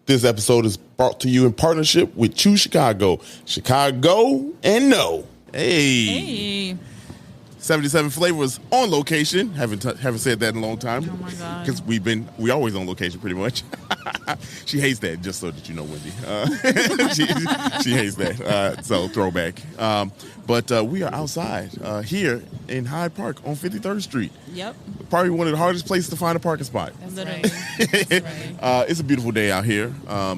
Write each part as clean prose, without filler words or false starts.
This episode is brought to you in partnership with Choose Chicago. Chicago and no. Hey. 77 Flavors on location. Haven't said that in a long time. Oh my God. Because we always on location pretty much. She hates that, just so that you know, Wendy. She hates that. So throwback. But we are outside here in Hyde Park on 53rd Street. Yep. Probably one of the hardest places to find a parking spot. That's right. That's right. It's a beautiful day out here.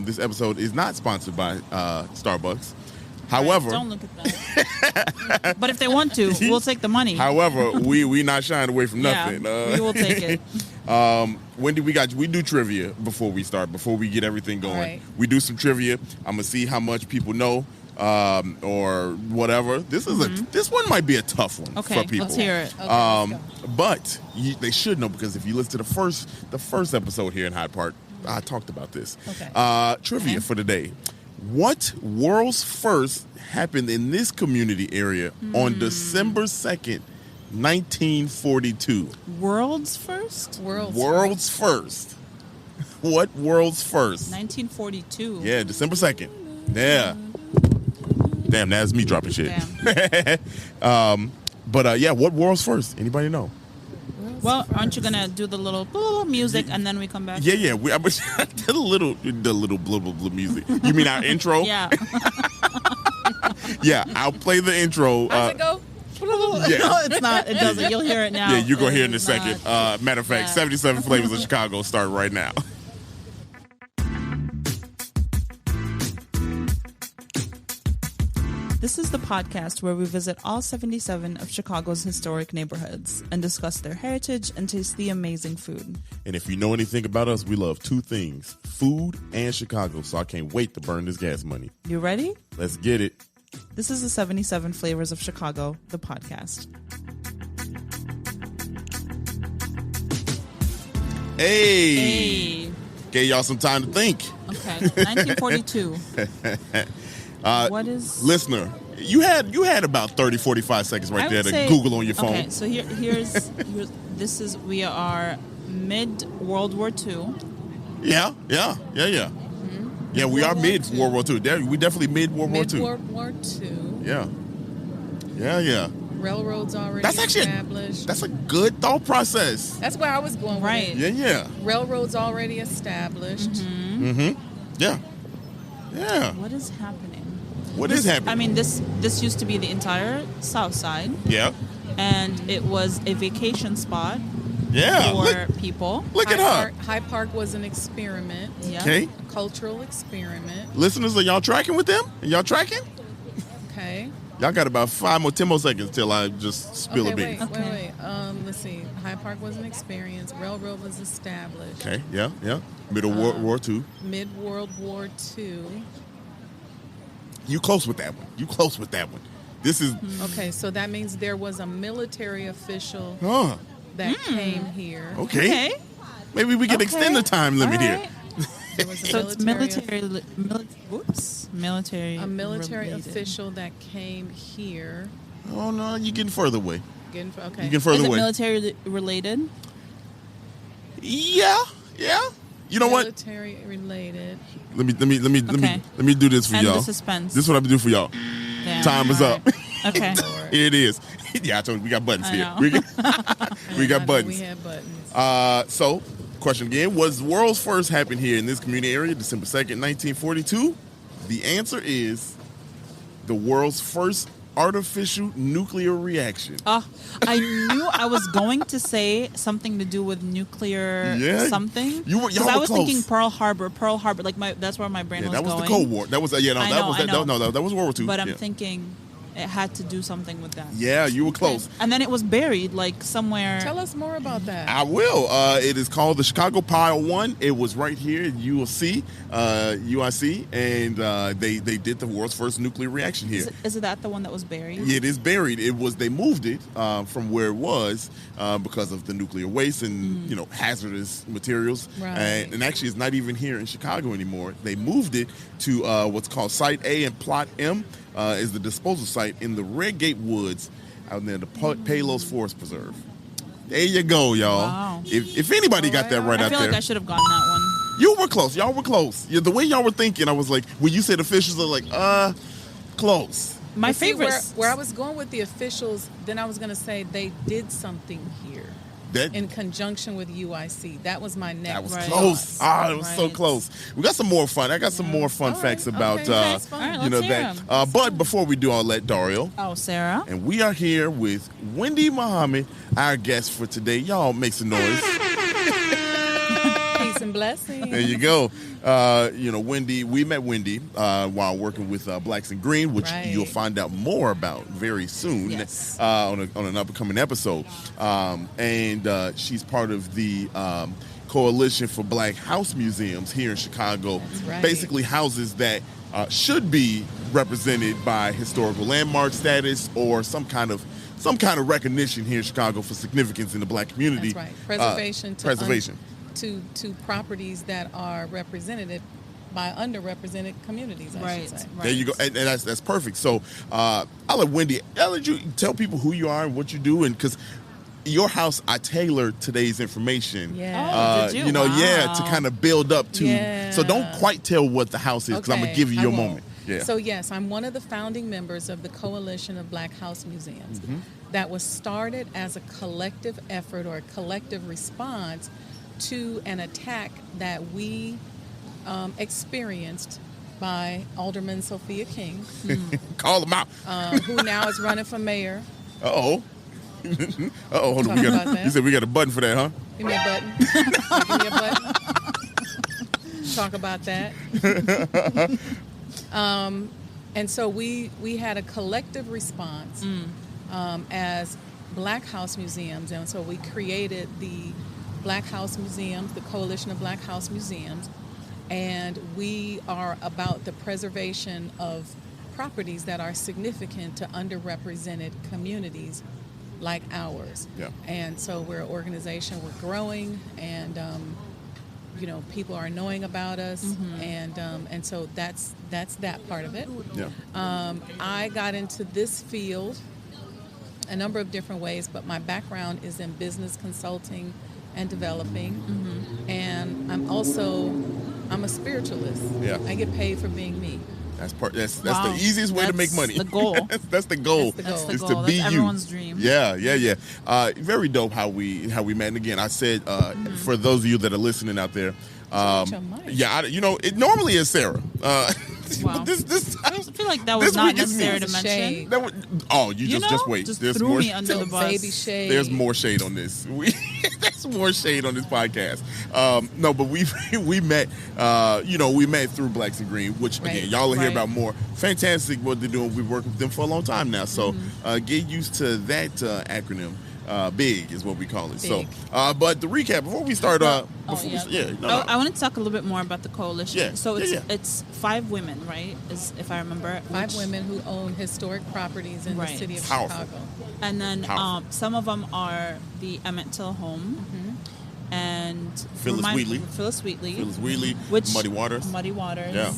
This episode is not sponsored by Starbucks. However, don't look at that. But if they want to, we'll take the money. However, we not shying away from nothing. Yeah, we will take it. Wendy, we do trivia before we start, before we get everything going. Right. We do some trivia. I'm gonna see how much people know or whatever. This one might be a tough one for people. Let's hear it. Okay, but they should know, because if you listen to the first episode here in Hyde Park, I talked about this. Okay. Trivia for the day. What world's first happened in this community area on December 2nd, 1942? World's first? World's first. What world's first? 1942. Yeah, December 2nd. Yeah. Damn, that's me dropping shit. But what world's first? Anybody know? Well, aren't you gonna do the little music and then we come back? Yeah. The little blah music. You mean our intro? Yeah. Yeah, I'll play the intro. How's it go? Yeah. No, it's not. It doesn't. You'll hear it now. Yeah, you're gonna hear it in a second. Matter of fact, 77 Flavors of Chicago start right now. This is the podcast where we visit all 77 of Chicago's historic neighborhoods and discuss their heritage and taste the amazing food. And if you know anything about us, we love two things: food and Chicago. So I can't wait to burn this gas money. You ready? Let's get it. This is the 77 Flavors of Chicago, the podcast. Hey. Gave y'all some time to think. Okay. 1942. What is... Listener, you had about 30, 45 seconds right there to Google on your phone. Okay, so here's we are mid-World War II. Yeah. Mm-hmm. Yeah, we are mid-World War II. We definitely mid-World War II. Mid-World War II. Yeah. Railroads already established. That's a good thought process. That's where I was going right. with it. Yeah. Railroads already established. Mm-hmm. Yeah. What is happening? What is happening? I mean, this used to be the entire South Side. Yeah. And it was a vacation spot for people. Look at her. Hyde Park was an experiment. Yeah. Okay. A cultural experiment. Listeners, are y'all tracking with them? Are y'all tracking? Okay. Y'all got about 10 more seconds till I just spill a bean. Wait. Let's see. Hyde Park was an experience. Railroad was established. Okay. Yeah. Mid-World War II. Mid-World War II. You close with that one. This is... Okay, so that means there was a military official that came here. Okay. Maybe we can extend the time limit here. There was So it's military. A military related. official that came here. Oh, no, you're getting further away. Okay. You're getting further Is it away. military related? Yeah. You know what? Military related. Let me do this for And y'all. the suspense. This is what I'm gonna do for y'all. Damn. Time is up. Okay. Here it is. Yeah, I told you we got buttons I here. know. We got buttons. We have buttons. So, question again: was the world's first happened here in this community area, December 2nd, 1942? The answer is the world's first artificial nuclear reaction. I knew I was going to say something to do with nuclear something. Because I was thinking Pearl Harbor. Like that's where my brain was going. That was the Cold War. That was that was World War II. But I'm thinking it had to do something with that. Yeah, you were close. And then it was buried like somewhere. Tell us more about that. I will. It is called the Chicago Pile 1. It was right here at UIC, and they did the world's first nuclear reaction here. Is it that the one that was buried? It is buried. They moved it from where it was because of the nuclear waste and hazardous materials. Right. And actually, it's not even here in Chicago anymore. They moved it to what's called Site A, and Plot M is the disposal site in the Red Gate Woods out near the Palos Forest Preserve. There you go, y'all. Wow. If anybody got that right I out feel there. like I should have gotten that one. You were close. Y'all were close. Yeah, the way y'all were thinking, I was like, when you said officials, I was like, close. My favorite. Where I was going with the officials, then I was going to say they did something here. In conjunction with UIC. That was my next. That was close. It was so close. We got some more fun. I got some more fun facts about that. But before we do all that, Dario. Oh, Sarah. And we are here with Wendy Muhammad, our guest for today. Y'all make some noise. Peace and blessings. There you go. Wendy, we met Wendy while working with Blacks in Green, which you'll find out more about very soon on an up-and-coming episode. And she's part of the Coalition for Black House Museums here in Chicago. That's right. Basically houses that should be represented by historical landmark status or some kind of recognition here in Chicago for significance in the Black community. That's right. Preservation. To properties that are represented by underrepresented communities, I should say. Right. There you go. And that's perfect. So I'll let you tell people who you are and what you do, and because your house, I tailored today's information. Yeah. Did you? To kind of build up to. Yeah. So don't quite tell what the house is, because I'm going to give you your moment. Yeah. So yes, I'm one of the founding members of the Coalition of Black House Museums. That was started as a collective effort or a collective response to an attack that we experienced by Alderman Sophia King. Call them out. Who now is running for mayor. Uh-oh. Hold on. You said we got a button for that, huh? Give me a button. Give me a button. Talk about that. And so we had a collective response as Black House Museums. And so we created the Black House Museums, the Coalition of Black House Museums, and we are about the preservation of properties that are significant to underrepresented communities like ours. Yeah. And so we're an organization, we're growing, and people are knowing about us, and so that's that part of it. Yeah. I got into this field a number of different ways, but my background is in business consulting and developing, and I'm a spiritualist. Yeah. I get paid for being me. That's the easiest way to make money. The goal. That's the goal. That's the goal. To be That's you. everyone's dream. Yeah. Very dope how we met. And again, I said for those of you that are listening out there, it normally is Sarah. Wow. This I feel like that was not necessary to mention. Just wait. Just There's threw more me under the bus. Baby shade. There's more shade on this. There's more shade on this podcast. No, but we met. We met through Blacks in Green, which again, y'all will hear about more. Fantastic what they're doing. We've worked with them for a long time now, so get used to that acronym. Big is what we call it. Big. So, but the recap before we start. I wanted to talk a little bit more about the coalition. Yeah. So it's 5 women, right? If I remember. 5 women who own historic properties in the city of Powerful. Chicago. And then some of them are the Emmett Till home. And Phyllis Wheatley, which Muddy Waters. Yeah.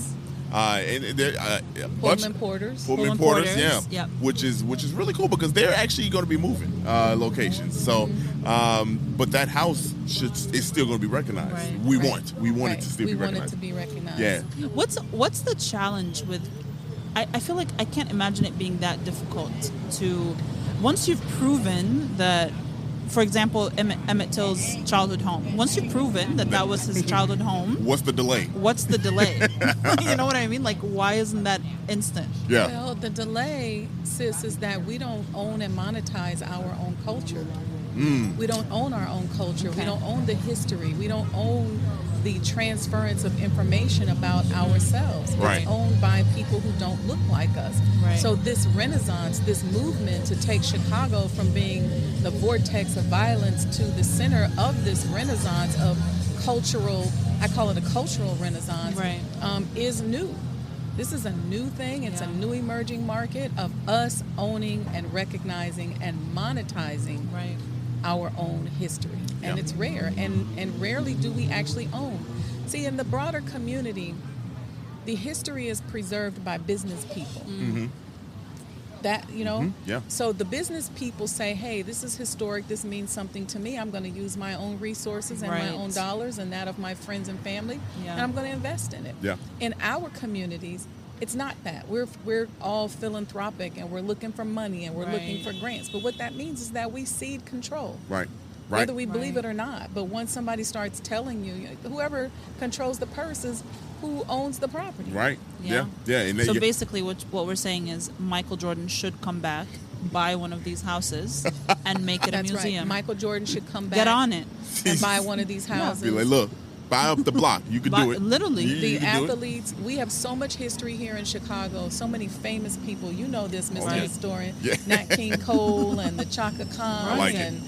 Pullman Porters, yeah. Which is really cool because they're actually going to be moving locations. So, but that house is still going to be recognized. Right. We want it to still be recognized. We want it to be recognized. Yeah. What's the challenge with? I feel like I can't imagine it being that difficult to once you've proven that. For example, Emmett Till's childhood home. Once you've proven that was his childhood home, what's the delay? You know what I mean? Like, why isn't that instant? Yeah. Well, the delay, sis, is that we don't own and monetize our own culture. We don't own our own culture. Okay. We don't own the history. We don't own the transference of information about ourselves. Right. It's owned by people who don't look like us. Right. So this renaissance, this movement to take Chicago from being the vortex of violence to the center of this renaissance of cultural, I call it a cultural renaissance, is new. This is a new thing. It's a new emerging market of us owning and recognizing and monetizing our own history. And it's rare. And rarely do we actually own. See, in the broader community, the history is preserved by business people. That, Yeah. So the business people say, hey, this is historic, this means something to me, I'm going to use my own resources and my own dollars and that of my friends and family, and I'm going to invest in it. Yeah. In our communities, it's not that. We're all philanthropic, and we're looking for money, and we're looking for grants, but what that means is that we cede control. Right. Whether we believe it or not. But once somebody starts telling you, whoever controls the purse is who owns the property. Right. Yeah. And so basically what we're saying is Michael Jordan should come back, buy one of these houses, and make it a museum. Right. Michael Jordan should come back. Get on it. And buy one of these houses. Be like, look, buy up the block. You can do it. Literally. You the athletes, we have so much history here in Chicago, so many famous people. You know this, Mr. Historian. Yeah. Nat King Cole and the Chaka Khan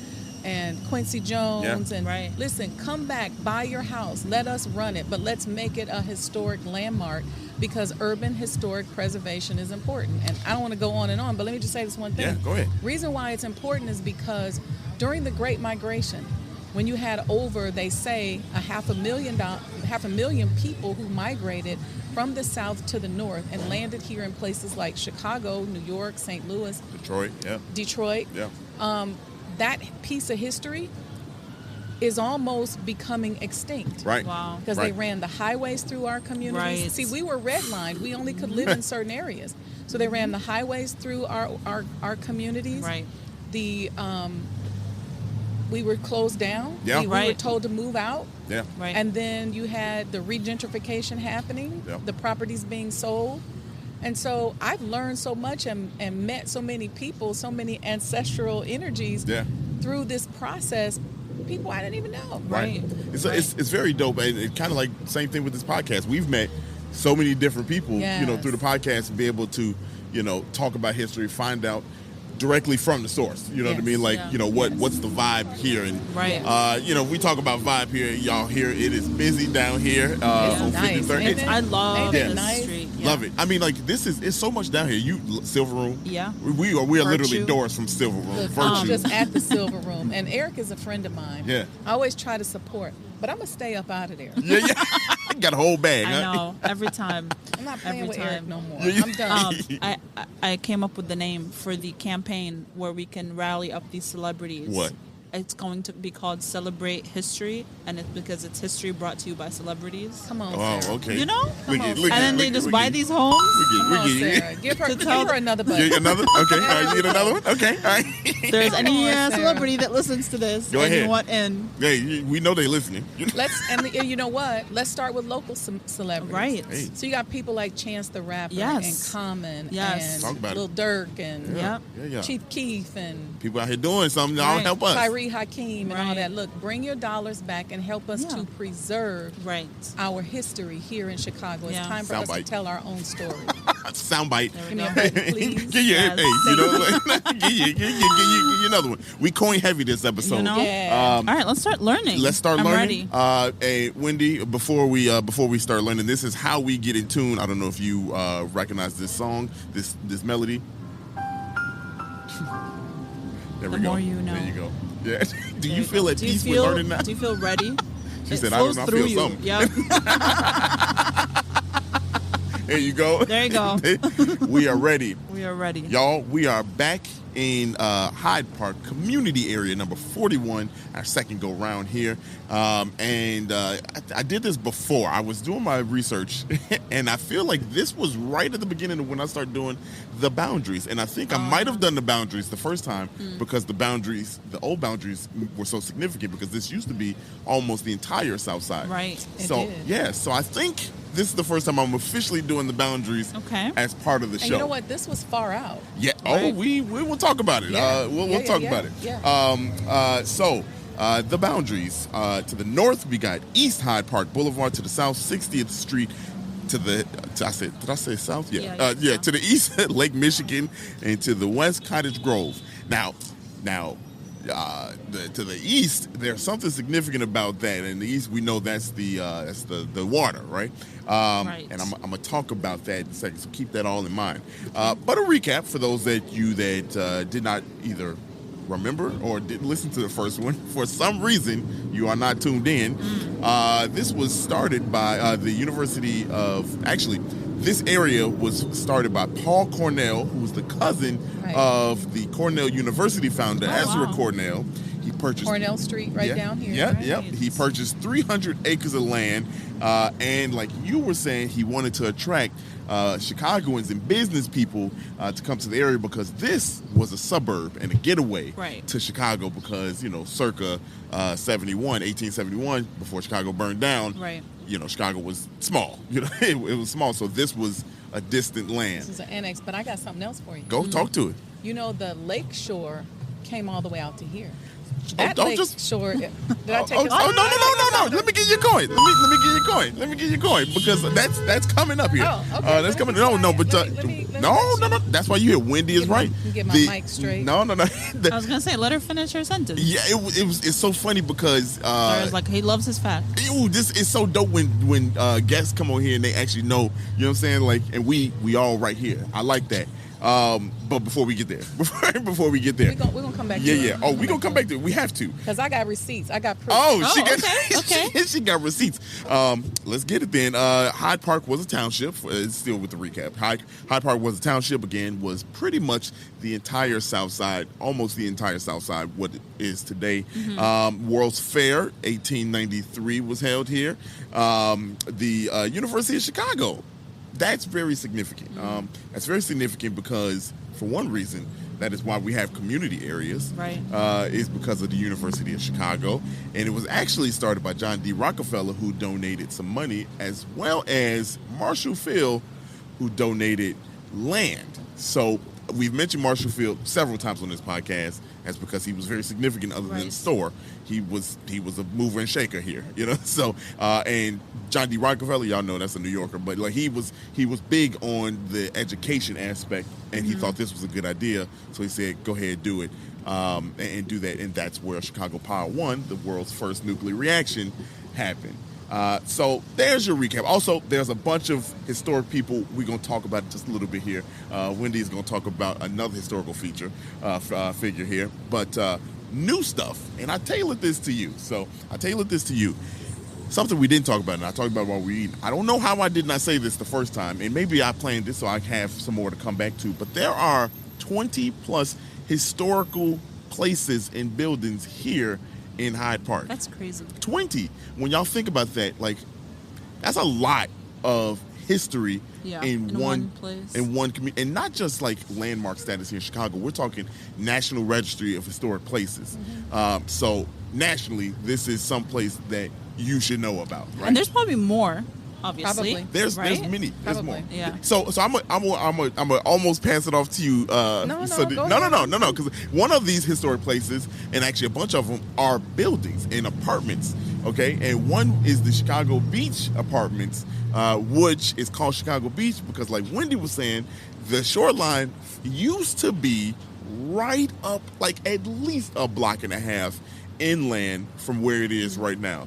and Quincy Jones. And listen, come back, buy your house, let us run it, but let's make it a historic landmark, because urban historic preservation is important. And I don't want to go on and on, but let me just say this one thing. Yeah, go ahead. Reason why it's important is because during the Great Migration, when you had over, they say, 500,000 people who migrated from the south to the north and landed here in places like Chicago, New York, St. Louis, Detroit. That piece of history is almost becoming extinct. Right. Wow. Because they ran the highways through our communities. Right. See, we were redlined. We only could live in certain areas. So they ran the highways through our communities. Right. We were closed down. Yeah. We were told to move out. Yeah. Right. And then you had the regentrification happening, the properties being sold. And so I've learned so much and met so many people, so many ancestral energies through this process, people I didn't even know. Right. It's very dope. And it kind of like same thing with this podcast. We've met so many different people, through the podcast, and be able to, talk about history, find out directly from the source. You know what I mean? Like, what's the vibe here? And, we talk about vibe here. Y'all here, it is busy down here on 53rd. I love this street. Love it. I mean, like, it's so much down here. Silver Room. Yeah. We are literally doors from Silver Room. Virtue. Just at the Silver Room. And Eric is a friend of mine. Yeah. I always try to support, but I'm going to stay up out of there. Yeah. Got a whole bag. I know. Every time. I'm not playing with Eric no more. I'm done. I came up with the name for the campaign where we can rally up these celebrities. What? It's going to be called Celebrate History, and it's because it's history brought to you by celebrities. Come on, Sarah. Sarah. Okay. You know? And then they just buy these homes. Come on, Sarah. Give her another button. Another? Okay. All right, you get another one? Okay. All right. If there's any celebrity that listens to this, go ahead. You want in. Hey, we know they're listening. And you know what? Let's start with local celebrities. Right. Hey. So you got people like Chance the Rapper and Common and Lil Durk and Chief Keef and people out here doing something. Y'all help us. Tyree Hakeem and all that. Look, bring your dollars back and help us to preserve our history here in Chicago. It's time for us to tell our own story. Soundbite. Give me a button, please. Give you another one. We coin heavy this episode. All right, let's start learning. I'm ready. Hey, Wendy, before we start learning, this is how we get in tune. I don't know if you recognize this song, this melody. There we go. More you know. There you go. Yeah. Do you feel at peace with learning that? Do you feel ready? She said, I don't know, I feel something. Yep. There you go. There you go. We are ready. We are ready. Y'all, we are back in Hyde Park community area number 41, our second go round here. And I did this before. I was doing my research, and I feel like this was right at the beginning of when I started doing the boundaries. And I think I might have done the boundaries the first time because the old boundaries were so significant, because this used to be almost the entire South Side. Right. So I think this is the first time I'm officially doing the boundaries as part of the show. And you know what? This was far out. Yeah. Right. Oh, we will talk about it. We'll talk about it. Yeah. So the boundaries. To the north, we got East Hyde Park Boulevard. To the south, 60th Street. Did I say south? Yeah. To the east, Lake Michigan, and to the west, Cottage Grove. Now. To the east, there's something significant about that. In the east, we know that's the water, right? Right. And I'm gonna talk about that in a second, so keep that all in mind. But a recap for those that did not either remember or didn't listen to the first one, for some reason you are not tuned in. This was started by the University of, actually, this area was started by Paul Cornell, who was the cousin of the Cornell University founder, Ezra Cornell. He purchased Cornell Street down here. Yeah, right? yep. He purchased 300 acres of land, and like you were saying, he wanted to attract Chicagoans and business people to come to the area because this was a suburb and a getaway to Chicago because, circa 1871, before Chicago burned down, Chicago was small. It was small, so this was a distant land. This is an annex, but I got something else for you. Go talk to it. The lake shore came all the way out to here. That lake shore. Did I take it? No. Let me get you going. Let me get you going because that's coming up here. Oh, okay. That's coming. No. That's why you hear Wendy is right. Get my mic straight. No. I was gonna say, let her finish her sentence. Yeah, it's so funny because Sarah's like, he loves his facts. This is so dope when guests come on here and they actually know. You know what I'm saying? Like, and we all right here. I like that. But before we get there, we're gonna come back. Yeah. Oh, we're gonna come back to it. We have to. Because I got receipts. I got proof. She got receipts. Let's get it then. Hyde Park was a township. Still with the recap. Hyde Park was a township. Again, was pretty much the entire South Side, almost the entire South Side, what it is today. World's Fair, 1893, was held here. The University of Chicago. That's very significant. That's very significant because, for one reason, that is why we have community areas. Right. Is because of the University of Chicago. And it was actually started by John D. Rockefeller, who donated some money, as well as Marshall Field, who donated land. So we've mentioned Marshall Field several times on this podcast. That's because he was very significant other than the store. He was a mover and shaker here, So and John D. Rockefeller, y'all know that's a New Yorker, but like he was big on the education aspect, and he thought this was a good idea, so he said, "Go ahead, do it, and do that." And that's where Chicago Power 1, the world's first nuclear reaction, happened. So there's your recap. Also, there's a bunch of historic people we're going to talk about just a little bit here. Wendy is going to talk about another historical figure here. But new stuff, and I tailored this to you. Something we didn't talk about, and I talked about while we were eating. I don't know how I did not say this the first time, and maybe I planned this so I have some more to come back to, but there are 20-plus historical places and buildings here in Hyde Park. That's crazy. 20. When y'all think about that, like, that's a lot of history in one place, in one community, and not just like landmark status here in Chicago. We're talking National Registry of Historic Places. So nationally, this is some place that you should know about. Right? And there's probably more. Obviously, there's many. There's more. Yeah. So I'm gonna almost pass it off to you. No. Because one of these historic places, and actually a bunch of them, are buildings and apartments. Okay, and one is the Chicago Beach Apartments, which is called Chicago Beach because, like Wendy was saying, the shoreline used to be right up, like at least a block and a half inland from where it is right now.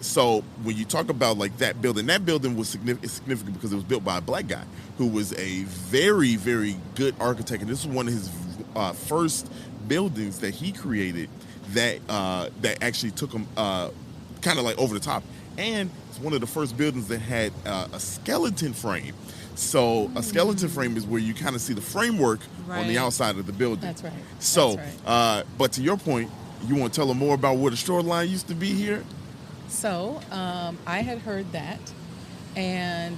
So when you talk about like that building was significant because it was built by a black guy who was a very, very good architect. And this was one of his first buildings that he created that actually took him kind of like over the top. And it's one of the first buildings that had a skeleton frame. So a skeleton frame is where you kind of see the framework on the outside of the building. That's right. So, but to your point, you want to tell them more about where the shoreline used to be here? So, I had heard that, and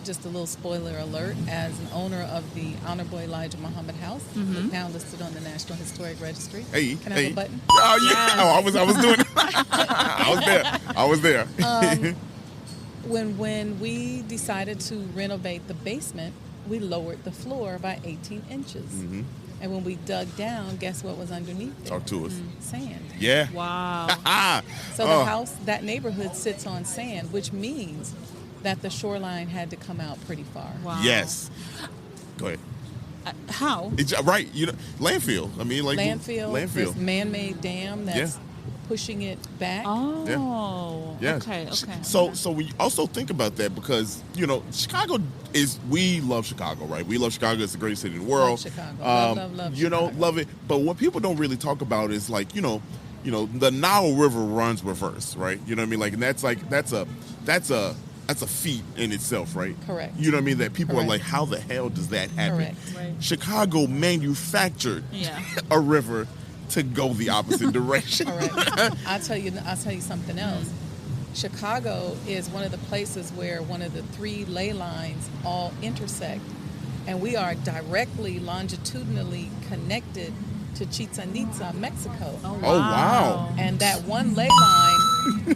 just a little spoiler alert, as an owner of the Honorable Elijah Muhammad House, now listed on the National Historic Registry. Can I have a button? Oh, yeah. Oh, I was doing it. I was there. When we decided to renovate the basement, we lowered the floor by 18 inches. And when we dug down, guess what was underneath there? Talk to us. Sand. Yeah. Wow. So the house, that neighborhood sits on sand, which means that the shoreline had to come out pretty far. Wow. Yes. Go ahead. How? Right. Landfill. I mean, like landfill. This man-made dam that's pushing it back. Oh, Yeah. okay. So we also think about that because, Chicago we love Chicago, right? We love Chicago. It's the greatest city in the world. Love Chicago. Love Chicago. Love it. But what people don't really talk about is like, the Nile River runs reverse, right? You know what I mean? Like, and that's a feat in itself, right? Correct. You know what I mean? That people Correct. are like, how the hell does that happen? Correct. Right. Chicago manufactured a river to go the opposite direction. All right. I'll tell you something else. Chicago is one of the places where one of the 3 ley lines all intersect, and we are directly longitudinally connected to Chichen Itza, Mexico. Oh, Oh, wow. And that one ley line,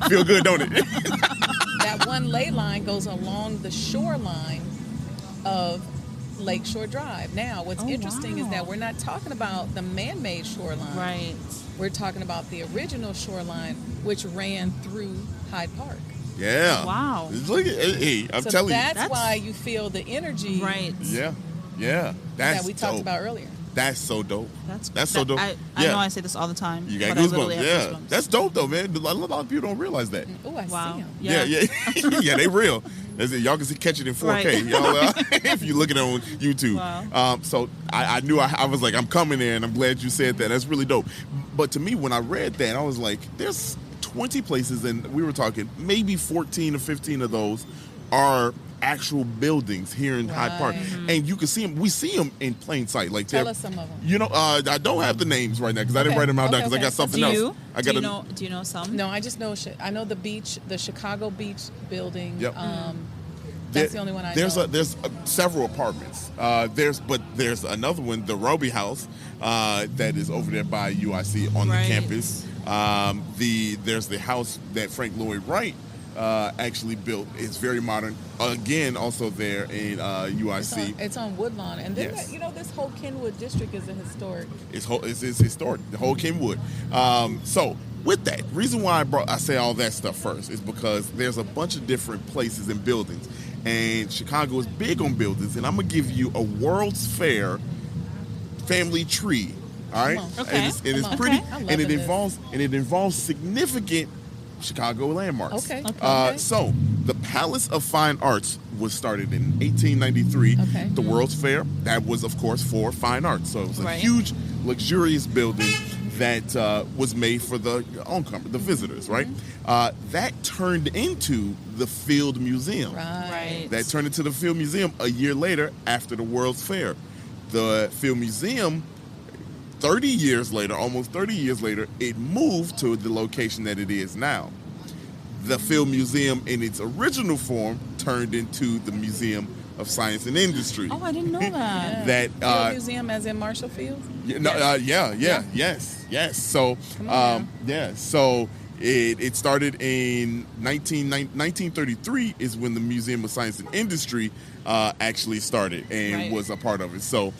Feel good, don't it? that one ley line goes along the shoreline of Lakeshore Drive. Now, what's interesting is that we're not talking about the man-made shoreline. Right. We're talking about the original shoreline, which ran through Hyde Park. Yeah. Wow. Look at, hey, I'm telling you. That's why you feel the energy Right. Yeah. That's that we talked dope. about earlier. That's so dope. That's so dope. I know I say this all the time. You got but I literally goosebumps. have Yeah. goosebumps. That's dope though, man. A lot of people don't realize that. Oh, I Wow. see him. Yeah. Yeah, they real. That's it. Y'all can catch it in 4K. Right. Y'all, if you look at it on YouTube. Wow. So I knew I was like, I'm coming in. I'm glad you said that. That's really dope. But to me, when I read that, I was like, there's 20 places, and we were talking maybe 14 or 15 of those are actual buildings here in Hyde Park, and you can see them. We see them in plain sight. Like, Tell us some of them. I don't have the names right now because I didn't write them out down because I got something Do else. you? I got Do you know some? No, I just know I know the beach, the Chicago Beach building. Yep. That's the only one I know. There's several apartments. There's another one, the Roby House, that is over there by UIC on the campus. There's the house that Frank Lloyd Wright actually built. It's very modern. Again, also there in UIC. It's on Woodlawn, and then this whole Kenwood district is a historic. It's historic. The whole Kenwood. So with that, reason why I say all that stuff first is because there's a bunch of different places and buildings, and Chicago is big on buildings. And I'm gonna give you a World's Fair family tree. All right. Okay. It is pretty, I'm and it loving involves significant Chicago landmarks. Okay. So the Palace of Fine Arts was started in 1893. Okay. The World's Fair, that was of course for fine arts. So it was a huge, luxurious building that was made for the oncomer, the visitors, right? That turned into the Field Museum. Right. That turned into the Field Museum a year later after the World's Fair. The Field Museum, almost 30 years later, it moved to the location that it is now. The Field Museum in its original form turned into the Museum of Science and Industry. Oh, I didn't know that. Field Museum as in Marshall Field? Yes. So, so it started in 1933 is when the Museum of Science and Industry actually started and was a part of it. So,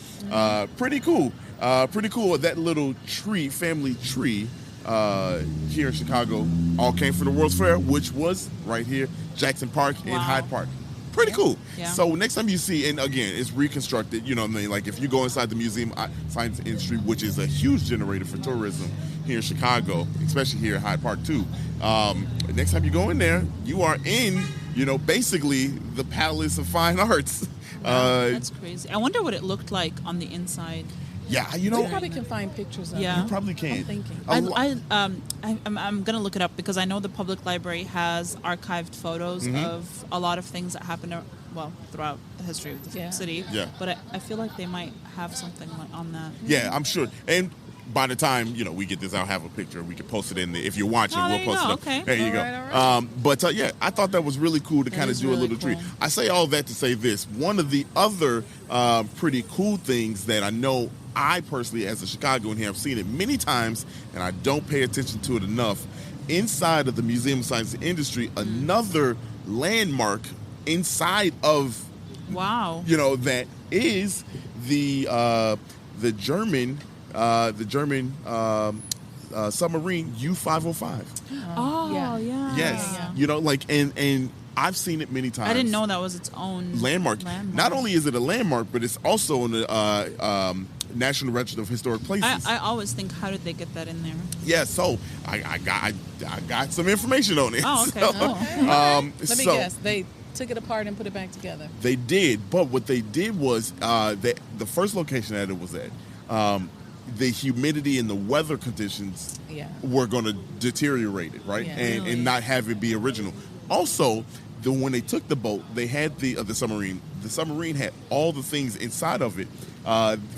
pretty cool. That little tree, family tree, here in Chicago, all came from the World's Fair, which was right here, Jackson Park and Hyde Park. Pretty cool. Yeah. So next time you see, and again, it's reconstructed, you know what I mean? Like if you go inside the Museum of Science and Industry, which is a huge generator for tourism here in Chicago, especially here in Hyde Park too. Next time you go in there, you are in, basically the Palace of Fine Arts. That's crazy. I wonder what it looked like on the inside. Yeah, You probably can find pictures of it. You probably can. I'm thinking. I'm gonna look it up because I know the public library has archived photos of a lot of things that happened throughout the history of the city. Yeah. But I feel like they might have something on that. Yeah, I'm sure. And by the time we get this, I'll have a picture. We can post it in there. If you're watching, we'll post it up. Okay. There you go. All right. But I thought that was really cool to kind of do a really little tree. cool. I say all that to say this. One of the other pretty cool things that I know I personally, as a Chicagoan here, have seen it many times, and I don't pay attention to it enough. Inside of the Museum of Science and Industry, another landmark inside of that is the German submarine U-505. Oh, yeah. Yes, Yeah. and I've seen it many times. I didn't know that was its own landmark. Not only is it a landmark, but it's also National Register of Historic Places. I always think, how did they get that in there? Yeah, so I got some information on it. Oh, okay. So, Let me guess. They took it apart and put it back together. They did, but what they did was the first location that it was at, the humidity and the weather conditions were going to deteriorate it, right? And not have it be original. Also, when they took the boat, they had the submarine. The submarine had all the things inside of it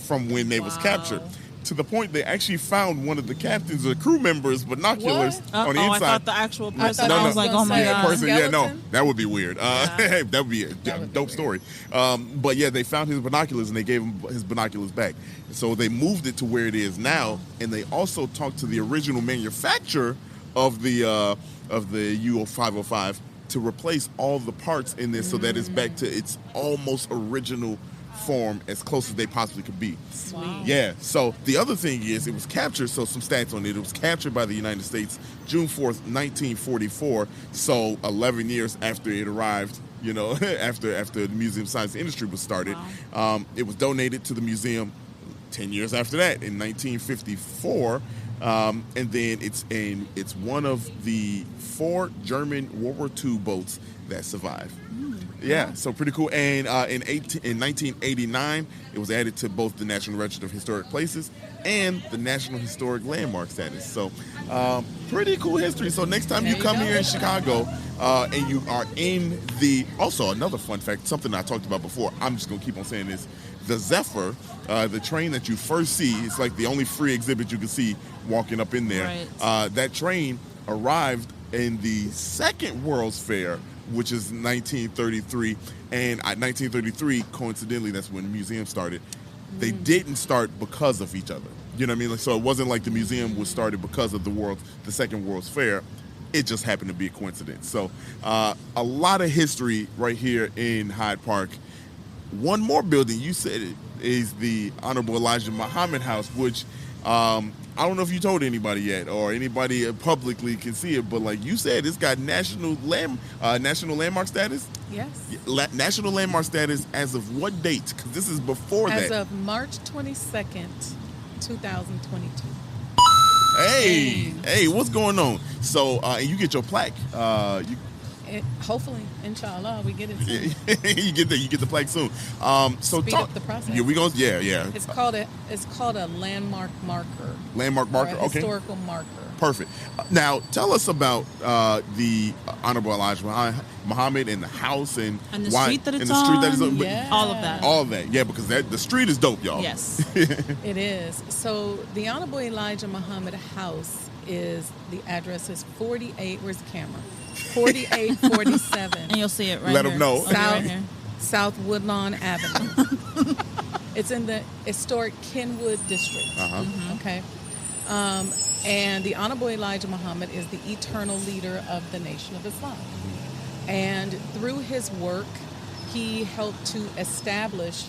from when they was captured. To the point they actually found one of the captains or crew members' binoculars on the inside. I thought the actual person. No, I was like, oh my god. Person, that would be weird. That would be a dope story. But yeah, they found his binoculars and they gave him his binoculars back. So they moved it to where it is now, and they also talked to the original manufacturer of the U-505 to replace all the parts in this so that it's back to its almost original form as close as they possibly could be. Wow. Yeah. So the other thing is it was captured, so some stats on it. It was captured by the United States June 4th, 1944. So 11 years after it arrived, after the museum science industry was started. Wow. It was donated to the museum 10 years after that in 1954. And then it's one of the 4 German World War II boats that survived. Yeah, so pretty cool. And in 1989, it was added to both the National Register of Historic Places and the National Historic Landmark status. So pretty cool history. So next time you come here in Chicago and you are in also another fun fact, something I talked about before, I'm just going to keep on saying this. The Zephyr, the train that you first see, it's like the only free exhibit you can see walking up in there. Right. That train arrived in the Second World's Fair, which is 1933. And at 1933, coincidentally, that's when the museum started. They didn't start because of each other. You know what I mean? So it wasn't like the museum was started because of the Second World's Fair. It just happened to be a coincidence. So a lot of history right here in Hyde Park. One more building you said it is the Honorable Elijah Muhammad House, which I don't know if you told anybody yet or anybody publicly can see it, but like you said, it's got national landmark status. Yes. National landmark status as of what date? Because this is before that. As of March 22nd, 2022. Hey, what's going on? So, and you get your plaque. Hopefully, inshallah, we get it soon. you get the plaque soon. So speed up the process. Yeah, yeah. It's called a landmark marker. Landmark marker. Or a historical marker. Perfect. Now, tell us about the Honorable Elijah Muhammad and the house and the why, street that it's and the street that is on. Yeah. All of that. All of that. Yeah, because the street is dope, y'all. Yes. It is. So the Honorable Elijah Muhammad House the address is 48. Where's the camera? 4847. And you'll see it right Let here. them know. South Woodlawn Avenue. It's in the historic Kenwood district. Okay. And the Honorable Elijah Muhammad is the eternal leader of the Nation of Islam. And through his work, he helped to establish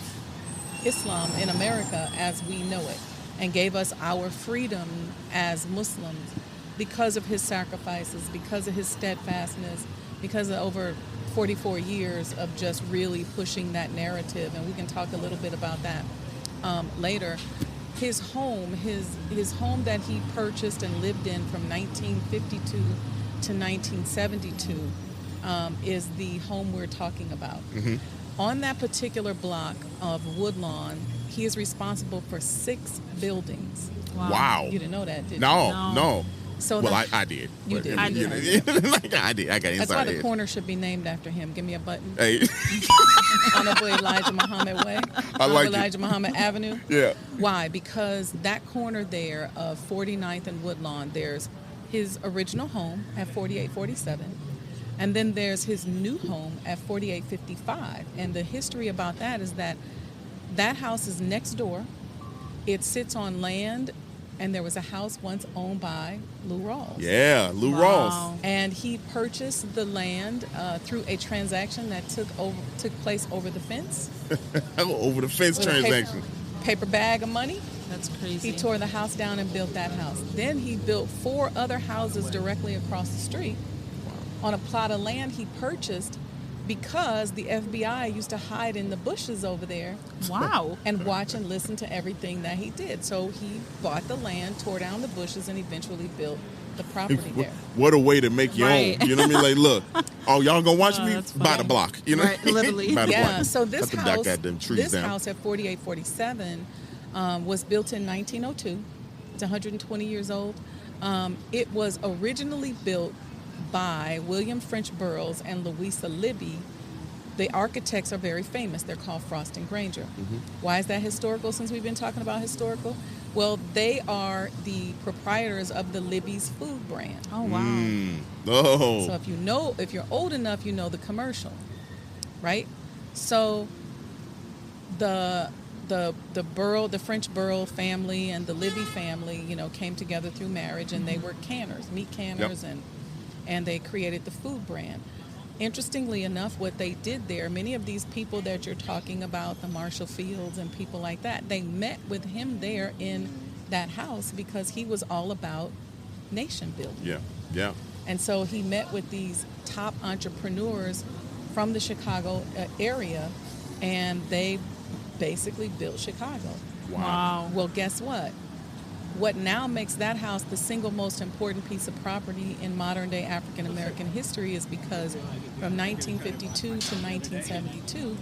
Islam in America as we know it and gave us our freedom as Muslims because of his sacrifices, because of his steadfastness, because of over 44 years of just really pushing that narrative. And we can talk a little bit about that later. His home that he purchased and lived in from 1952 to 1972 is the home we're talking about. On that particular block of Woodlawn, he is responsible for 6 buildings. Wow. You didn't know that, did you? No. So I did. You did. I did. I got inside. That's why the corner should be named after him. Give me a button. Hey. Honorable Elijah Muhammad Way. I like Elijah Muhammad Avenue. Yeah. Why? Because that corner there of 49th and Woodlawn, there's his original home at 4847. And then there's his new home at 4855. And the history about that is that house is next door. It sits on land, and there was a house once owned by Lou Rawls. Yeah, Lou Rawls. And he purchased the land through a transaction that took place over the fence. Over the fence transaction. Paper bag of money. That's crazy. He tore the house down and built that house. Then he built 4 other houses directly across the street on a plot of land he purchased because the FBI used to hide in the bushes over there. Wow. And watch and listen to everything that he did. So he bought the land, tore down the bushes, and eventually built the property there. What a way to make your Right. own. You know what I mean? Like, look, oh, y'all gonna watch me? that's Buy funny. the block. You know? Right, literally. Buy the Yeah, block. so this Have to knock house, that them trees down. house at 4847 was built in 1902. It's 120 years old. It was originally built by William French Burroughs and Louisa Libby. The architects are very famous. They're called Frost and Granger. Mm-hmm. Why is that historical, since we've been talking about historical? Well, they are the proprietors of the Libby's food brand. Oh, wow. Oh. So if you're old enough, you know the commercial, right? So the French Burrow family and the Libby family, came together through marriage, and they were canners, meat canners, and they created the food brand. Interestingly enough, what they did there, many of these people that you're talking about, the Marshall Fields and people like that, they met with him there in that house because he was all about nation building. Yeah. And so he met with these top entrepreneurs from the Chicago area, and they basically built Chicago. Wow. Well, guess what? What now makes that house the single most important piece of property in modern day African American history is because from 1952 to 1972,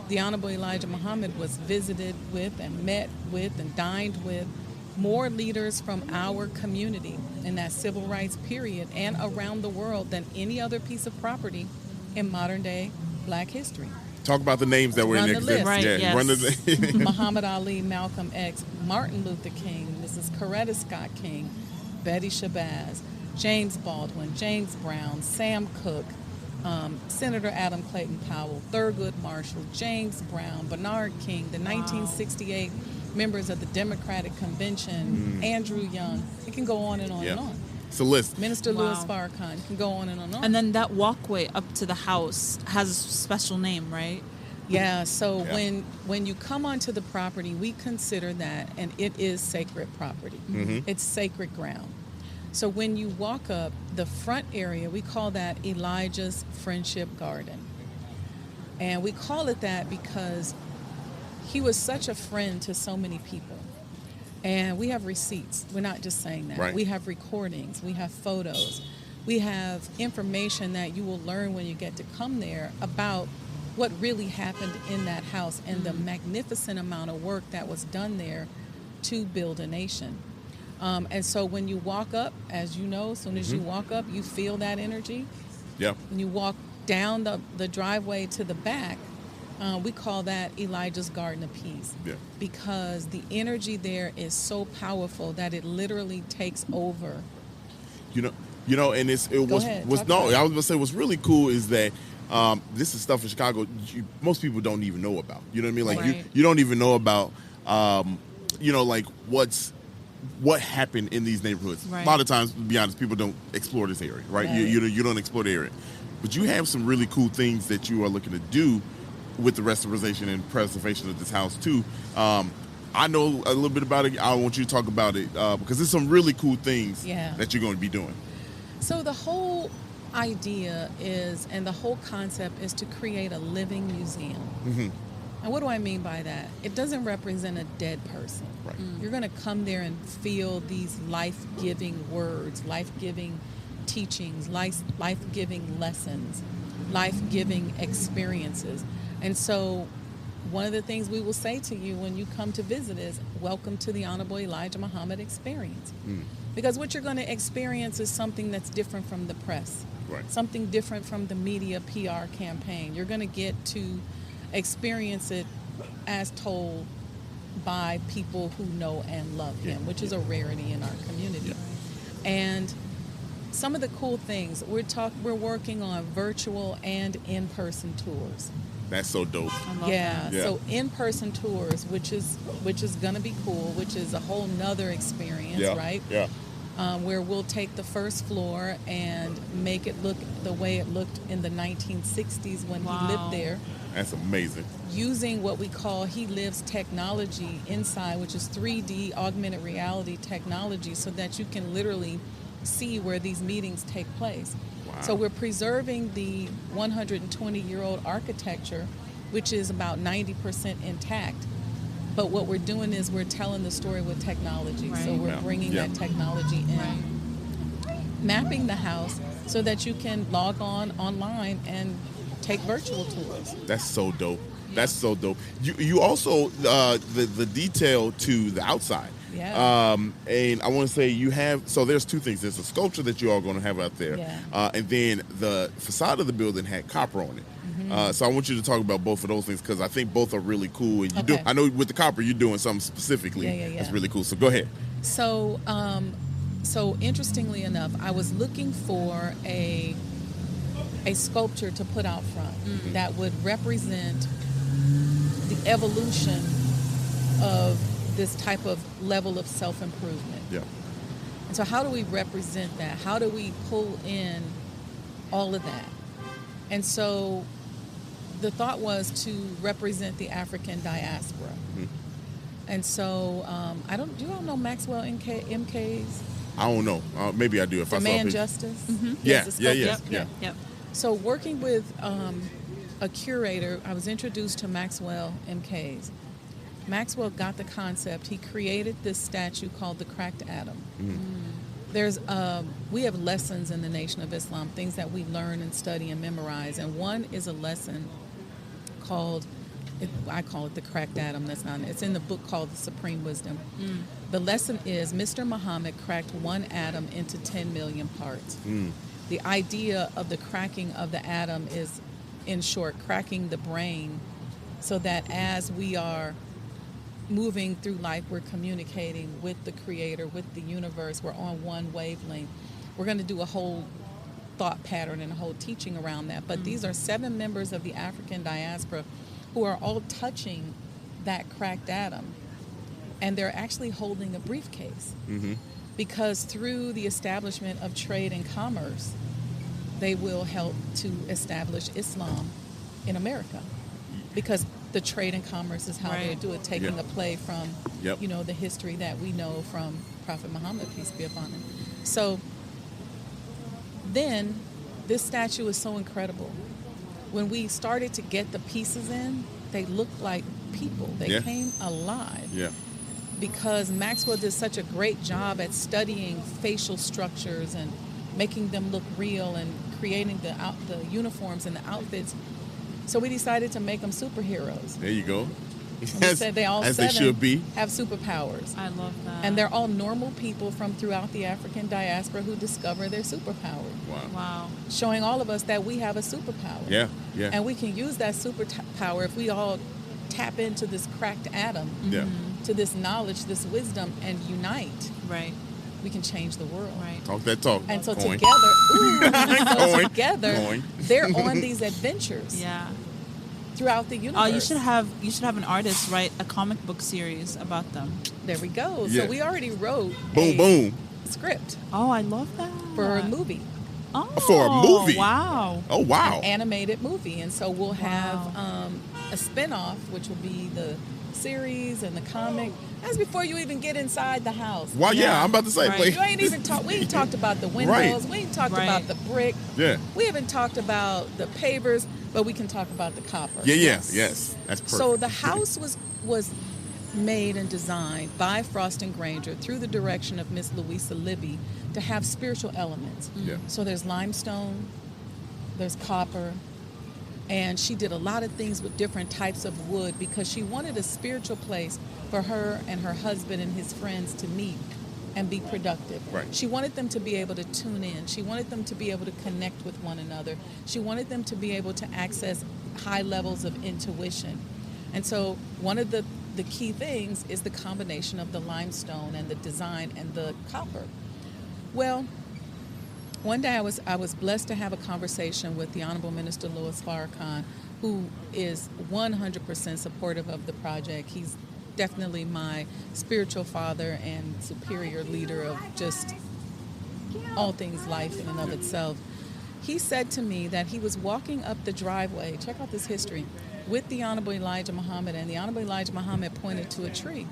the Honorable Elijah Muhammad was visited with and met with and dined with more leaders from our community in that civil rights period and around the world than any other piece of property in modern day Black history. Talk about the names that were Run in the existence. list. Right, Yeah, yes. run the Muhammad Ali, Malcolm X, Martin Luther King, Mrs. Coretta Scott King, Betty Shabazz, James Baldwin, James Brown, Sam Cooke, Senator Adam Clayton Powell, Thurgood Marshall, James Brown, Bernard King, the 1968 members of the Democratic Convention, Andrew Young. It can go on and on and on. It's a list. Minister Wow. Louis Farrakhan. It can go on and on and on. And then that walkway up to the house has a special name, right? Yeah, so Yeah. when you come onto the property, we consider that, and it is sacred property. It's sacred ground. So when you walk up the front area, we call that Elijah's Friendship Garden. And we call it that because he was such a friend to so many people. And we have receipts. We're not just saying that. Right. We have recordings. We have photos. We have information that you will learn when you get to come there about what really happened in that house and the magnificent amount of work that was done there to build a nation. And so when you walk up, as you know, as soon as you walk up, you feel that energy. Yeah. When you walk down the driveway to the back, we call that Elijah's Garden of Peace. Yeah. Because the energy there is so powerful that it literally takes over. And ahead, was talk no. about it. I was gonna say what's really cool is that this is stuff in Chicago most people don't even know about. You know what I mean? Like Right. you don't even know about like what happened in these neighborhoods. Right. A lot of times, to be honest, people don't explore this area, right? Right. You don't explore the area, but you have some really cool things that you are looking to do with the restoration and preservation of this house too. I know a little bit about it. I want you to talk about it because there's some really cool things that you're going to be doing. So the whole idea is, and the whole concept is to create a living museum. And what do I mean by that? It doesn't represent a dead person. Right. You're going to come there and feel these life-giving words, life-giving teachings, life-giving lessons, life-giving experiences. And so one of the things we will say to you when you come to visit is, welcome to the Honorable Elijah Muhammad experience. Because what you're going to experience is something that's different from the press, Right. something different from the media PR campaign. You're going to get to experience it as told by people who know and love him, which is a rarity in our community. And some of the cool things, we're working on virtual and in-person tours. That's so dope. I love that. Yeah. So in-person tours, which is going to be cool, which is a whole nother experience, right? Yeah. Where we'll take the first floor and make it look the way it looked in the 1960s when he lived there. That's amazing. Using what we call He Lives technology inside, which is 3D augmented reality technology, so that you can literally see where these meetings take place. Wow. So we're preserving the 120-year-old architecture, which is about 90% intact. But what we're doing is we're telling the story with technology. Right. So we're bringing that technology in. Right. Mapping the house so that you can log on online and take virtual tours. That's so dope. That's so dope. You also the detail to the outside. Yeah. And I want to say you have, so there's two things. There's a sculpture that you all going to have out there. Yeah. And then the facade of the building had copper on it. Mm-hmm. So I want you to talk about both of those things because I think both are really cool. And you I know with the copper you're doing something specifically. Yeah. That's really cool. So go ahead. So, so interestingly enough, I was looking for a sculpture to put out front that would represent the evolution of this type of level of self-improvement. Yeah. And so how do we represent that? How do we pull in all of that? And so the thought was to represent the African diaspora. Mm-hmm. And so do you all know Maxwell MK's? I don't know. Maybe I do. If Demand I saw Justice? Mm-hmm. Yeah. So working with a curator, I was introduced to Maxwell MK's. Maxwell got the concept. He created this statue called the Cracked Atom. Mm-hmm. We have lessons in the Nation of Islam, things that we learn and study and memorize. And one is a lesson called, I call it the Cracked Atom. It's in the book called The Supreme Wisdom. Mm. The lesson is Mr. Muhammad cracked one atom into 10 million parts. Mm. The idea of the cracking of the atom is, in short, cracking the brain so that as we are moving through life, we're communicating with the Creator, with the universe, we're on one wavelength. We're going to do a whole thought pattern and a whole teaching around that. But these are 7 members of the African diaspora who are all touching that cracked atom. And they're actually holding a briefcase. Mm-hmm. Because through the establishment of trade and commerce, they will help to establish Islam in America. Because the trade and commerce is how they do it, taking a play from, the history that we know from Prophet Muhammad, peace be upon him. So then this statue is so incredible. When we started to get the pieces in, they looked like people. They came alive. Yeah. Because Maxwell did such a great job at studying facial structures and making them look real and creating the uniforms and the outfits. So we decided to make them superheroes. There you go. We said they all 7 they should be. Have superpowers. I love that. And they're all normal people from throughout the African diaspora who discover their superpower. Wow. Showing all of us that we have a superpower. Yeah. And we can use that superpower if we all tap into this cracked atom, to this knowledge, this wisdom, and unite. Right. We can change the world. Right. Talk that talk. And so Coin. together, they're on these adventures. Yeah. Throughout the universe. Oh, you should have an artist write a comic book series about them. There we go. Yeah. So we already wrote boom script. Oh, I love that. For a movie. Oh, for a movie. Wow. Oh, wow. An animated movie. And so we'll have a spinoff, which will be the series and the comic. That's before you even get inside the house. Well, yeah, I'm about to say. Right. You ain't even we ain't talked about the windows. We ain't talked about the brick. Yeah. We haven't talked about the pavers, but we can talk about the copper. Yes. That's perfect. So the house was made and designed by Frost & Granger through the direction of Miss Louisa Libby to have spiritual elements. Yeah. So there's limestone, there's copper, and she did a lot of things with different types of wood because she wanted a spiritual place for her and her husband and his friends to meet and be productive. Right. She wanted them to be able to tune in. She wanted them to be able to connect with one another. She wanted them to be able to access high levels of intuition. And so one of the key things is the combination of the limestone and the design and the copper. Well, one day I was blessed to have a conversation with the Honorable Minister Louis Farrakhan, who is 100% supportive of the project. He's definitely my spiritual father and superior leader of just all things life in and of itself. He said to me that he was walking up the driveway, check out this history, with the Honorable Elijah Muhammad, and the Honorable Elijah Muhammad pointed to a tree.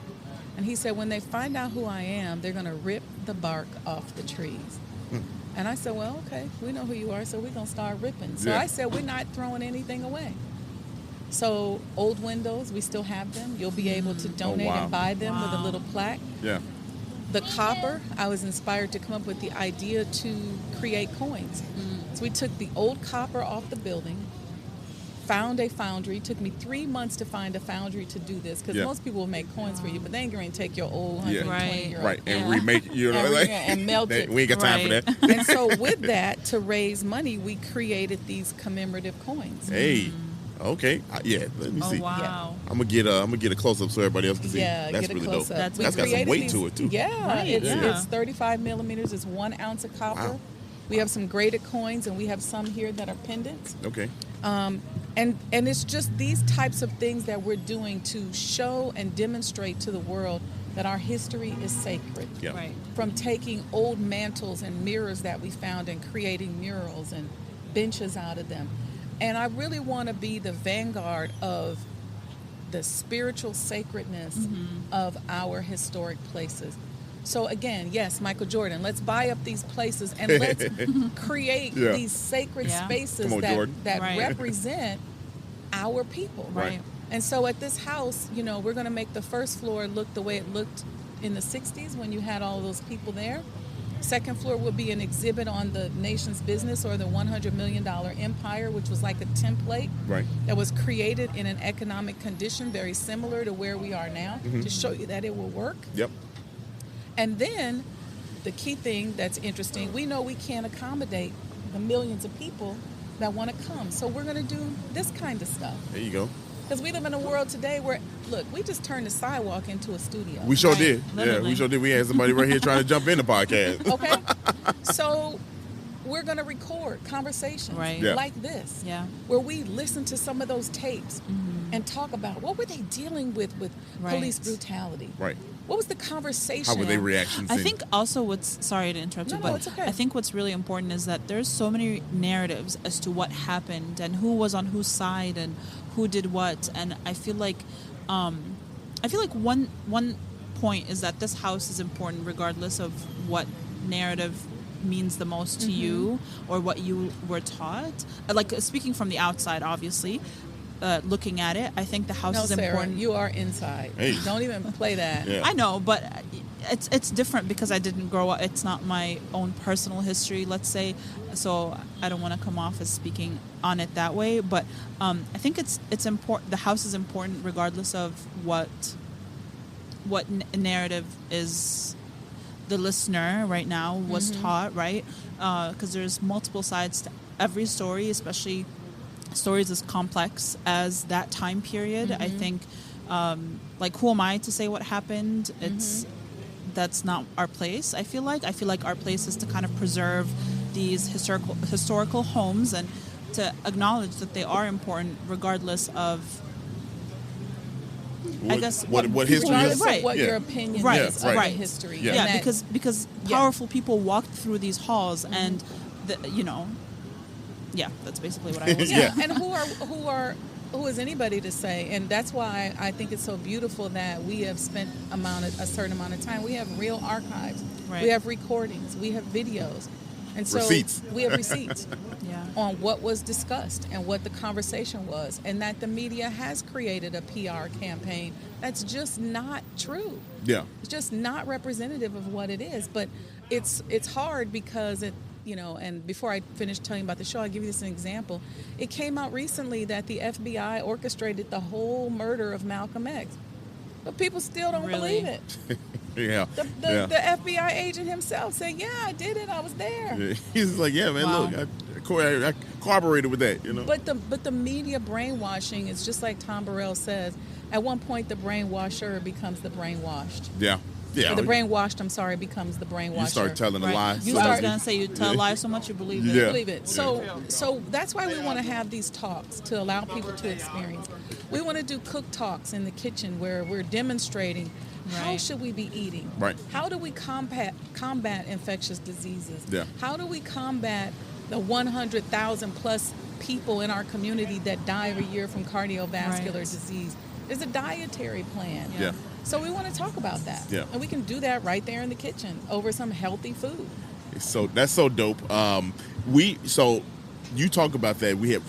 And he said, when they find out who I am, they're going to rip the bark off the trees. And I said, well, okay, we know who you are, so we're going to start ripping. So Yeah. I said, we're not throwing anything away. So old windows, we still have them. You'll be able to donate wow. and buy them with a Wow. little plaque. Yeah. The copper, I was inspired to come up with the idea to create coins. So we took the old copper off the building, found a foundry. Took me 3 months to find a foundry to do this, because Yeah. most people will make coins for you, but they ain't going to take your old 120-year-old Right. And Yeah. remake it, you know, And like, and melt it. we ain't got time for Right. that. And so with that, to raise money, we created these commemorative coins. Hey. Okay. Yeah. Let me Oh see. wow. I'm gonna get a close up so everybody else can see. Yeah, That's get a really close dope. up. That's We That's got some created weight these- to it too. Yeah, Right, it's yeah. 35 millimeters. It's 1 ounce of copper. Wow. We have some graded coins, and we have some here that are pendants. Okay. And it's just these types of things that we're doing to show and demonstrate to the world that our history is sacred. Yeah. Right. From taking old mantles and mirrors that we found and creating murals and benches out of them. And I really want to be the vanguard of the spiritual sacredness of our historic places. So again, yes, Michael Jordan, let's buy up these places and let's create Yeah. these sacred Yeah. spaces Come on, Jordan. that Right. represent our people. Right. And so at this house, you know, we're going to make the first floor look the way it looked in the 60s when you had all those people there. Second floor will be an exhibit on the nation's business, or the $100 million empire, which was like a template Right. that was created in an economic condition very similar to where we are now, to show you that it will work. Yep. And then the key thing that's interesting, we know we can't accommodate the millions of people that want to come. So we're going to do this kind of stuff. There you go. Because we live in a world today where, look, we just turned the sidewalk into a studio. We sure Right. did. Yeah, Literally. we sure did. We had somebody right here trying to jump in the podcast. Okay? So we're going to record conversations Right. Yeah. like this, Yeah. where we listen to some of those tapes and talk about what were they dealing with Right. police brutality. Right. What was the conversation? How were their reactions? I and- think also what's, sorry to interrupt you, No, but it's okay. I think what's really important is that there's so many narratives as to what happened and who was on whose side and who did what. And I feel like one point is that this house is important regardless of what narrative means the most to you or what you were taught. Like speaking from the outside, obviously, looking at it, I think the house No, is Sarah, important. you are inside. Hey. Don't even play that. Yeah. I know, but it's different because I didn't grow up. It's not my own personal history, let's say. So I don't want to come off as speaking on it that way. But I think it's important. The house is important regardless of what narrative is the listener right now was taught, right? Because there's multiple sides to every story, especially stories as complex as that time period. I think, like, who am I to say what happened? That's not our place. I feel like our place is to kind of preserve these historical homes and to acknowledge that they are important regardless of, I guess, what history Regardless is. of Right. what Yeah. your opinion Right, is right. of right. the history. Yeah. And yeah, that- because powerful people walked through these halls and that's basically what I was saying. Yeah. And who is anybody to say? And that's why I think it's so beautiful that we have spent a certain amount of time. We have real archives. Right. We have recordings. We have videos. And so Receipts. we have receipts Yeah. on what was discussed and what the conversation was, and that the media has created a PR campaign that's just not true. Yeah. It's just not representative of what it is. But it's hard because and before I finish telling you about the show, I'll give you this an example. It came out recently that the FBI orchestrated the whole murder of Malcolm X. But people still don't Really? believe it. Yeah. The FBI agent himself said, yeah, I did it. I was there. Yeah. He's like, yeah, man, Wow. look, I corroborated with that, you know. But the media brainwashing is just like Tom Burrell says. At one point, the brainwasher becomes the brainwashed. Yeah. Yeah. Or the brainwashed, becomes the brainwasher. You start telling a Right. lie. You so I was much- gonna say you tell a lie so much you believe it. Yeah. Believe it. So that's why we want to have these talks to allow people to experience. We want to do cook talks in the kitchen where we're demonstrating how Right. should we be eating? Right. How do we combat infectious diseases? Yeah. How do we combat the 100,000 plus people in our community that die every year from cardiovascular Right. disease? There's a dietary plan. Yeah. So we want to talk about that. Yeah. And we can do that right there in the kitchen over some healthy food. That's so dope. So you talk about that. We have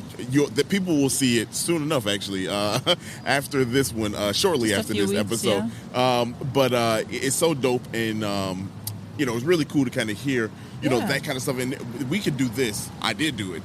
the people will see it soon enough. Actually, after this one, shortly Just after a few this weeks, episode. yeah. But it's so dope, and it's really cool to kind of hear that kind of stuff. And we could do this. I did do it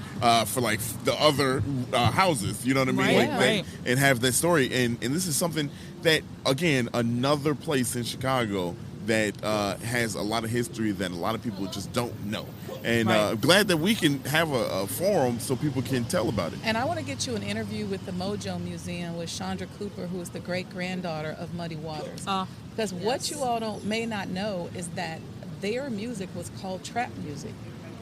for like the other houses. You know what I mean? Right, like right. and have that story. And this is something that, again, another place in Chicago that has a lot of history that a lot of people just don't know. And glad that we can have a forum so people can tell about it. And I want to get you an interview with the Mojo Museum with Chandra Cooper, who is the great-granddaughter of Muddy Waters. Because what you all may not know is that their music was called trap music.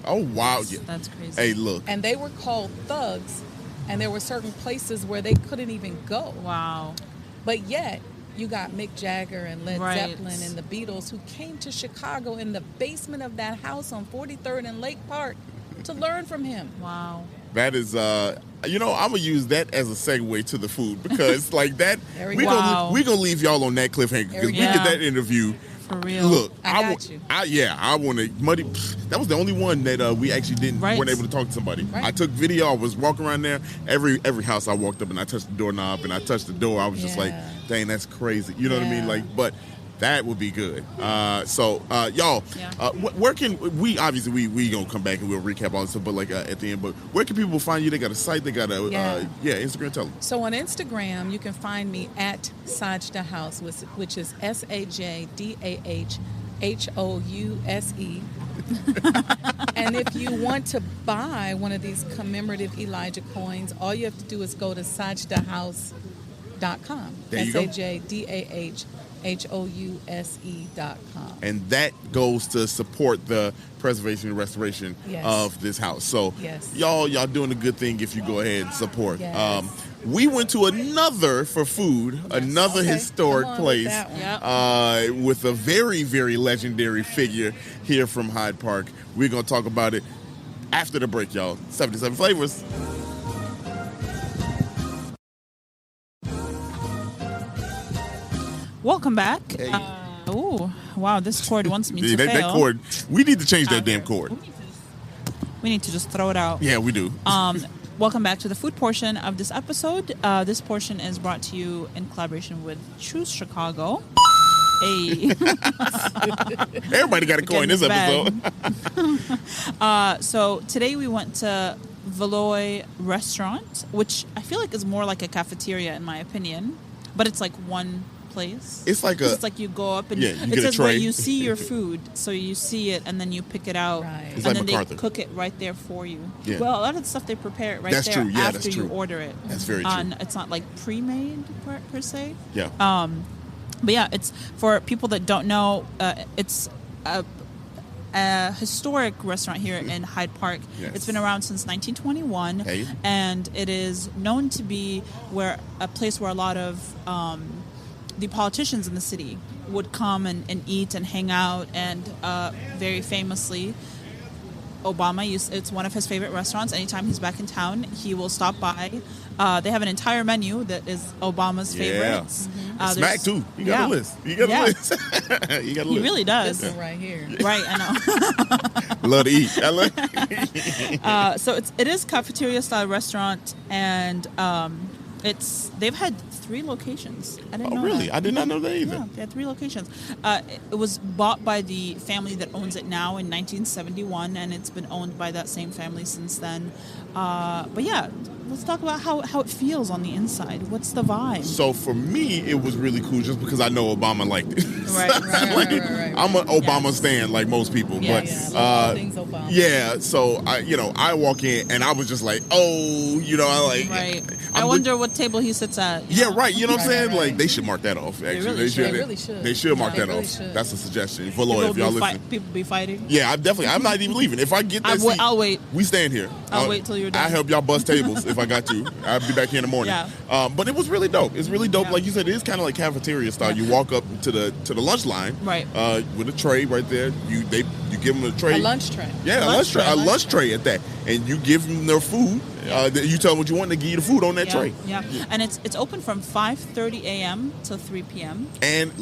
Oh, wow. That's crazy. Hey, look. And they were called thugs, and there were certain places where they couldn't even go. Wow. But yet, you got Mick Jagger and Led Zeppelin and the Beatles who came to Chicago in the basement of that house on 43rd and Lake Park to learn from him. Wow. That is, I'm going to use that as a segue to the food because like that, we're going to leave y'all on that cliffhanger because we did that interview. For real. Look, I got you. I want to Muddy. That was the only one that we actually weren't able to talk to somebody. Right. I took video. I was walking around there. Every house I walked up and I touched the doorknob and I touched the door. I was just like, dang, that's crazy. You know what I mean? Like, but that would be good. Y'all, where can we obviously we gonna come back and we'll recap all this stuff, but like at the end, but where can people find you? They got a site, they got a Instagram. Tell them. So on Instagram, you can find me at Sajda House, which is SAJDAHHOUSE. And if you want to buy one of these commemorative Elijah coins, all you have to do is go to sajdahouse.com. There you go. SAJDAHHOUSE.com. And that goes to support the preservation and restoration of this house. So y'all doing a good thing if you go ahead and support. Yes. We went to another historic place with a very, very legendary figure here from Hyde Park. We're going to talk about it after the break, y'all. 77 Flavors. Welcome back. Hey. Oh, wow, this cord wants me to fail. That cord, we need to change that damn cord. We need to just throw it out. Yeah, we do. Welcome back to the food portion of this episode. This portion is brought to you in collaboration with Choose Chicago. Hey. Everybody got a coin this episode. So today we went to Valois Restaurant, which I feel like is more like a cafeteria in my opinion, but it's like one place. It's like you go up and you it get a says tray. where you see your food, so you see it and then you pick it out, Right. It's and like then MacArthur. they cook it right there for you. Yeah. Well, a lot of the stuff they prepare it right That's there true. Yeah, after that's you true. order it. That's very true. And it's not like pre-made per se. Yeah. But yeah, it's for people that don't know. It's a historic restaurant here in Hyde Park. Yes. It's been around since 1921, Hey. and it is known to be a place where a lot of the politicians in the city would come and eat and hang out, and very famously, Obama it's one of his favorite restaurants. Anytime he's back in town, he will stop by. They have an entire menu that is Obama's favorites. Smack too. You got a list. You got a list. You got a list. He really does. This one right here. Right, I know. Love to eat. I love So it is cafeteria style restaurant, and they've had 3 locations. I didn't know really? that. I did not know that either. Yeah, they had 3 locations. It was bought by the family that owns it now in 1971, and it's been owned by that same family since then. But yeah, let's talk about how it feels on the inside. What's the vibe? So for me, it was really cool just because I know Obama liked it. Right. I'm an Obama stan like most people, but all things Obama. yeah. So I walk in and I was just like, Right. I wonder what table he sits at. Yeah, right. You know what I'm saying? Right. Like they should mark that off. Actually, really should. They really should. They should mark They that really off. should. That's a suggestion. Valois, if y'all listen. People be fighting. Yeah, I'm not even leaving. If I get that seat, I'll wait. We stand here. I'll wait till you're done. I help y'all bust tables if I got to. I'll be back here in the morning. Yeah. But it was really dope. It's really dope. Yeah. Like you said, it is kind of like cafeteria style. You walk up to the lunch line, Right. with a tray right there. You give them a tray. A lunch tray. Yeah, a lunch tray at that. And you give them their food. You tell them what you want, they give you the food on that tray. Yeah, and it's open from 5:30 a.m. to 3 p.m. And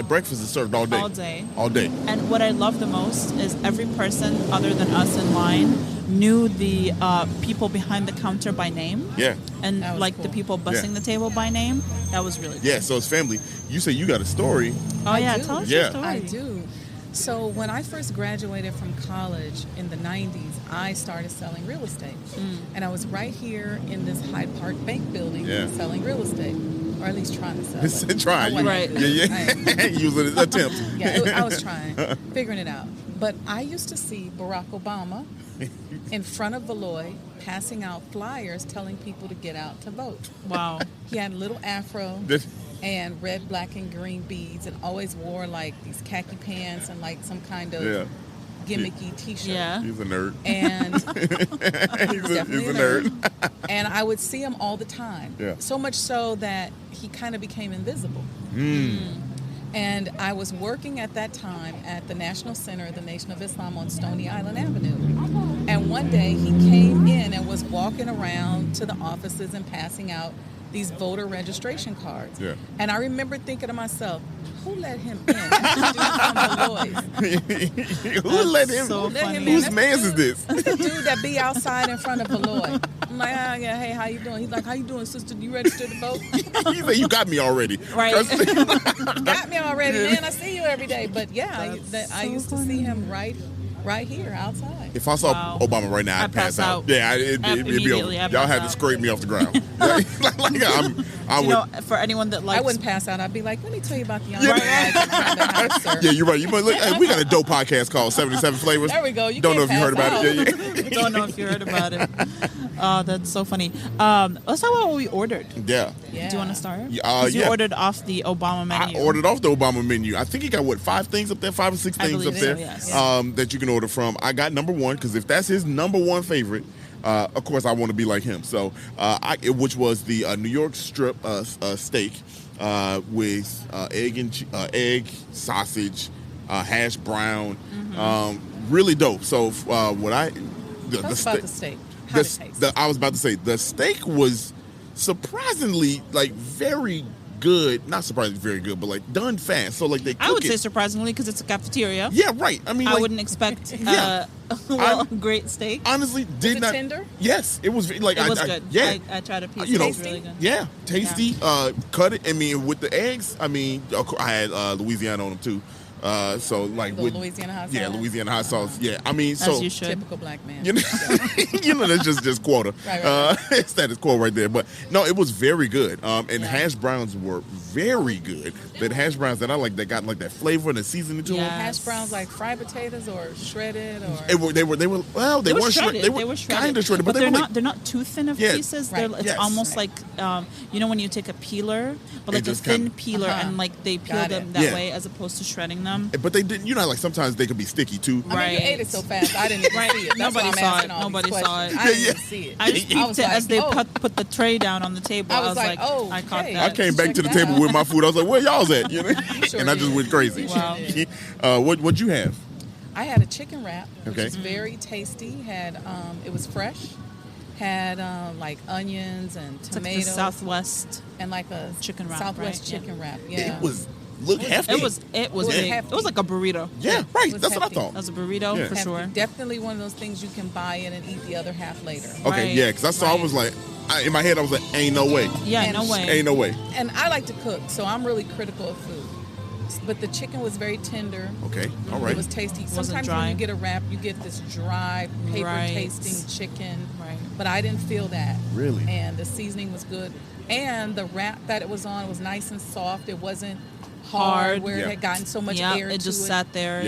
breakfast is served all day. All day. And what I love the most is every person other than us in line knew the people behind the counter by name. Yeah. And like cool. The people bussing the table by name. That was really cool. Yeah, so it's family. You say you got a story. Oh, yeah. Tell us your story. I do. So when I first graduated from college in the 90s, I started selling real estate. And I was right here in this Hyde Park bank building selling real estate, or at least trying to sell it. Trying. Right. Yeah. Using an attempt. I was trying, figuring it out. But I used to see Barack Obama in front of Valois passing out flyers telling people to get out to vote. Wow. He had a little afro and red, black, and green beads, and always wore like these khaki pants and like some kind of gimmicky T-shirt. Yeah. He's a nerd. And he's a nerd. And I would see him all the time. Yeah. So much so that he kind of became invisible. And I was working at that time at the National Center of the Nation of Islam on Stony Island Avenue. And one day he came in and was walking around to the offices and passing out these voter registration cards. Yeah. And I remember thinking to myself, who let him in? That's the dude from Valois. Who let him? So funny. Whose man's is this? That's the dude that be outside in front of Valois. I'm like, hey, how you doing? He's like, how you doing, sister? You registered to vote? He said, you got me already. Right. Got me already, man. I see you every day. But yeah, I used to see him right here outside. If I saw Obama right now, I'd pass out. Yeah, it'd be over. Y'all had to scrape me off the ground. I would. For anyone that likes, I wouldn't pass out. I'd be like, let me tell you about the house, sir. Yeah, you're right. You might look. Hey, we got a dope podcast called 77 Flavors. There we go. Don't know if you heard about it. Yeah. Don't know if you heard about it. Oh, that's so funny. Let's talk about what we ordered. Yeah. Do you want to start? You ordered off the Obama menu. I ordered off the Obama menu. I think he got 5 things up there, 5 or 6 things up there, yes. That you can order from. I got number 1 because if that's his number 1 favorite, of course I want to be like him. So, which was the New York strip steak with egg, sausage, hash brown, really dope. So about the steak. How did it taste? I was about to say the steak was surprisingly very good. Not surprisingly very good, but done fast. So they cook I would say surprisingly because it's a cafeteria. Yeah, right. I mean, I wouldn't expect great steak. Honestly, was it tender? Yes, it was. It was good. Yeah, I tried a piece. It was really good. Yeah, tasty. Yeah. Cut it. I mean, with the eggs. I mean, I had Louisiana on them too. With Louisiana hot sauce. Yeah, Louisiana hot sauce. Yeah, I mean, as you should. Typical black man. That's just quota. Right. Status quo right there. But no, it was very good. And hash browns were very good. The hash browns that I like, that got that flavor and the seasoning to them. Hash browns like fried potatoes or shredded or they weren't shredded. They were kind of shredded, but they're not too thin of pieces. Right. It's almost like when you take a peeler, but a thin peeler, and they peel them that way as opposed to shredding them. But they didn't. Sometimes they could be sticky too. I mean, you ate it so fast, I didn't even see it. Nobody saw it. Nobody saw it. I didn't even see it. I just peeked it as they put the tray down on the table. I was like, I caught that. I came back to the table with my food. I was like, where y'all's at? And I just went crazy. Wow. What'd you have? I had a chicken wrap, which is very tasty. It was fresh. Had onions and tomatoes. It's like the Southwest and a chicken wrap. Southwest chicken wrap. Yeah. Look hefty. It was big. Hefty. It was like a burrito. Yeah, right. That's hefty. what I thought. That was a burrito for sure. Definitely one of those things you can buy it and eat the other half later. Okay, yeah, because I saw. I was like, in my head, I was like, ain't no way. Yeah, no way. Ain't no way. And I like to cook, so I'm really critical of food. But the chicken was very tender. Okay, all right. It was tasty. Sometimes when you get a wrap, you get this dry, paper-tasting chicken. Right. But I didn't feel that. Really? And the seasoning was good. And the wrap that it was on was nice and soft. It wasn't hard where it had gotten so much air into it. It just sat there.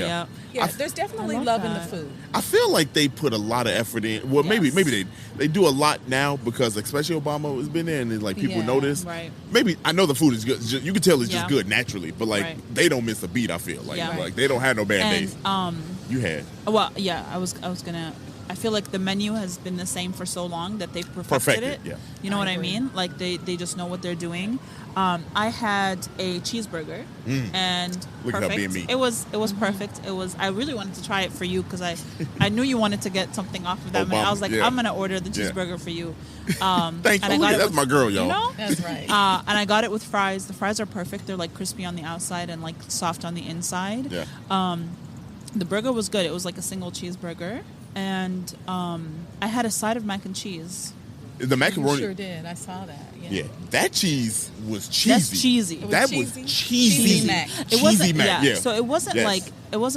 Yeah, there's definitely love in the food. I feel like they put a lot of effort in. Well, maybe they do a lot now because especially Obama has been there and people notice. Right. Maybe I know the food is good. You can tell it's just good naturally, but they don't miss a beat. I feel like they don't have no bad days. You had. Well, yeah, I was gonna I feel like the menu has been the same for so long that they've perfected Perfected, it. yeah. You know I what agree. I mean? Like they just know what they're doing. I had a cheeseburger and Look at her perfect. being me. It was perfect. I really wanted to try it for you because I knew you wanted to get something off of that. Obama, I was like, yeah. I'm gonna order the Yeah. cheeseburger for you. Thank and you. I Look got at- it that's with- my girl, y'all. You know? That's right. And I got it with fries. The fries are perfect. They're like crispy on the outside and like soft on the inside. Yeah. The burger was good. It was like a single cheeseburger, and I had a side of mac and cheese. The You macaroni. sure did. I saw that. Yeah, that cheese was cheesy. That's cheesy. It was That cheesy? was cheesy. Cheesy mac. It wasn't, Cheesy mac. Yeah. So it wasn't Yes.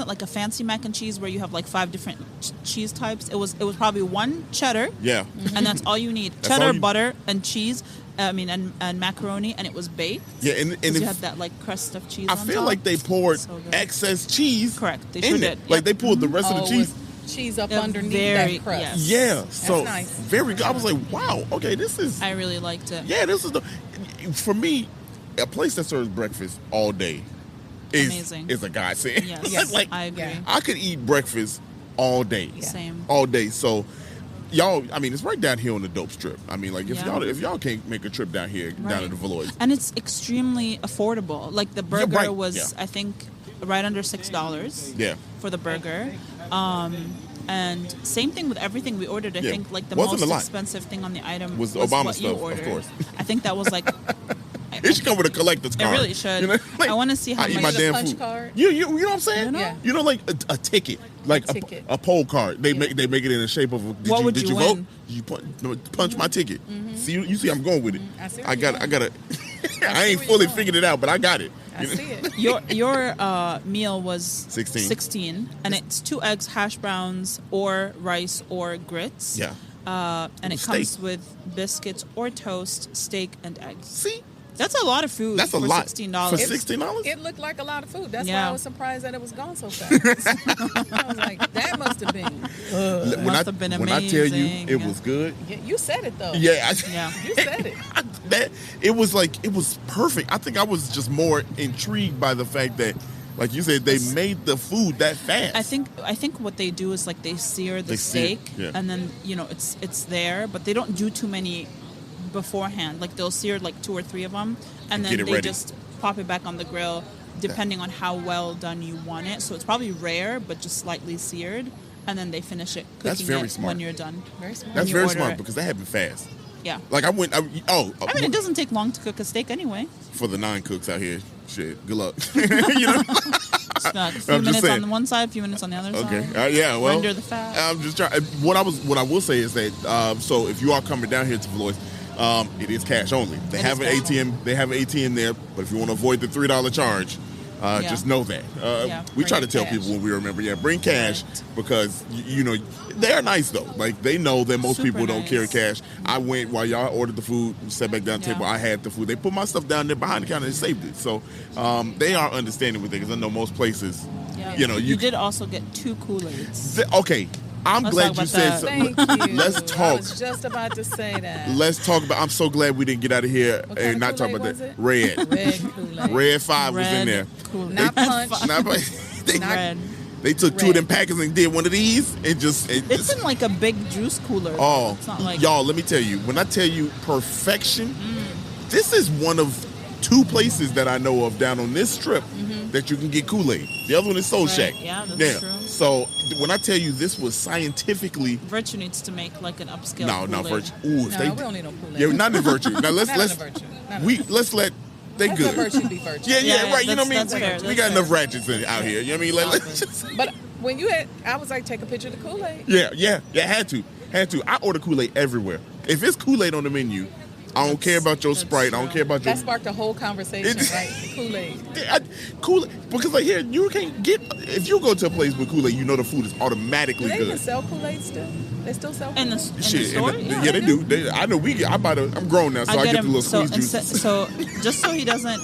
like a fancy mac and cheese where you have like 5 different cheese types. It was probably one cheddar, Yeah. and that's all you need. That's all Cheddar, you- butter, and cheese. And macaroni, and it was baked. Yeah, and 'Cause you if, had that like crust of cheese. I on feel top. like they poured So good. excess cheese. Correct. They in sure it. did. Like Yep. they poured the rest of Oh, the cheese. with cheese up Yeah, underneath very- that crust. yes. Yeah, so nice. very good. I was like, wow, okay, this is I really liked it. yeah, this is the for me, a place that serves breakfast all day is Amazing. is a godsend. Yes, Yes. like I agree. Yeah. I could eat breakfast all day. Yeah. Same. All day. So y'all, I mean, it's right down here on the dope strip. I mean, like Yeah. if y'all can't make a trip down here, down Right. to the Valois. And it's extremely affordable. Like the burger right, was, yeah. I think, right under $6 Yeah. for the burger. And same thing with everything we ordered. I Yeah. think like the Wasn't most a lot. expensive thing on the item Was was Obama what you stuff, of ordered. course. I think that was like. It should come with a collector's It card. really should. Like, I wanna see how I eat much- my The damn punch food. card? You know what I'm saying? You know? Yeah. You know, like a ticket, like A ticket. a poll card. They Yeah. make it in the shape of. What would did you you vote? win? Did you punch my ticket? See, you see, I'm going with it. I see I where got. you're I got it. I ain't where fully you're going. figured it out, but I got it. I You know? see it. Your meal was 16. 16, and it's 2 eggs, hash browns, or rice, or grits. Yeah. And it Steak. comes with biscuits or toast, steak, and eggs. See, That's a lot of food. That's a for lot. $16. For $16? It looked like a lot of food. That's why Yeah. I was surprised that it was gone so fast. I was like, that must have been. when Must have been when I tell you amazing. it was good, Yeah, you said it though. yeah, Yeah. You said it. that it was like it was perfect. I think I was just more intrigued by the fact that, like you said, they made the food that fast. I think what they do is like they sear the They sear it, steak, yeah. and then it's there, but they don't do too many beforehand. Like they'll sear like 2 or 3 of them, and Get then it they ready. just pop it back on the grill, depending on how well done you want it. So it's probably rare, but just slightly seared, and then they finish it cooking That's very it smart. when you're done. Very smart. That's you very order smart it. because that happened fast. Yeah. Like I mean, it doesn't take long to cook a steak anyway. for the 9 cooks out here. Shit, good luck. You know? It's not a few I'm just minutes saying. on one side, a few minutes on the other Okay. side. Yeah. Well, Render the fat. I'm just trying. What I will say is that so if you are coming down here to Valois, it is cash only. They It have an is cash ATM. They have an ATM there, but if you want to avoid the $3 charge. Yeah. Just know that. Yeah. We Bring try to the tell cash. people when we remember, bring cash Right. because you know they're nice though. Like they know that most Super people don't carry nice. cash. I went while y'all ordered the food, sat back down the Yeah. table. I had the food. They put my stuff down there behind the counter and saved it. So they are understanding with it because I know most places, Yeah. you know, you you did also get 2 Kool-Aids. Okay, I'm Let's glad talk you about said that. something. Thank you. Let's I talk. was just about to say that. Let's talk about. I'm so glad we didn't get out of here What and kind not of talk Kool-Aid about was that. it? Red, Red Kool-Aid. Red 5 was in there. Kool-Aid. Not punch. Not- they, Not- Red. they took 2 of them Red. packets and did one of these and just. It's in like a big juice cooler. Oh, It's not like y'all, let me tell you. When I tell you perfection, Mm. this is one of 2 places that I know of down on this strip that you can get Kool-Aid. The other one is Soul Mm-hmm. Right, Shack. yeah, that's true. So when I tell you this was scientifically. Virtue needs to make like an upscale. No, Kool-Aid. Virtue. Ooh, if No, they, we don't need no Kool-Aid. yeah, not in Virtue. Now let's Not let's in Virtue. Not in we Virtue. let's let they Let good. Virtue be Virtue. Yeah, Yeah, right. You know what I mean? that's fair, We that's got enough fair. ratchets out here. You know what I mean? Let's just, But when you had, I was like, take a picture of the Kool-Aid. yeah. Had to. I order Kool-Aid everywhere. If it's Kool-Aid on the menu, I don't care about your That's Sprite. I don't true. care about your That sparked a whole conversation, It's- right? The Kool-Aid. Kool-Aid. Because like here, you can't get. If you go to a place with Kool-Aid, you know the food is Do automatically they even good. sell Kool-Aid still? They still sell In the, Kool-Aid? in the Shit, store? and yeah, they do. I know we get. I'm grown now, so I, get the little squeeze juice. So just so he doesn't,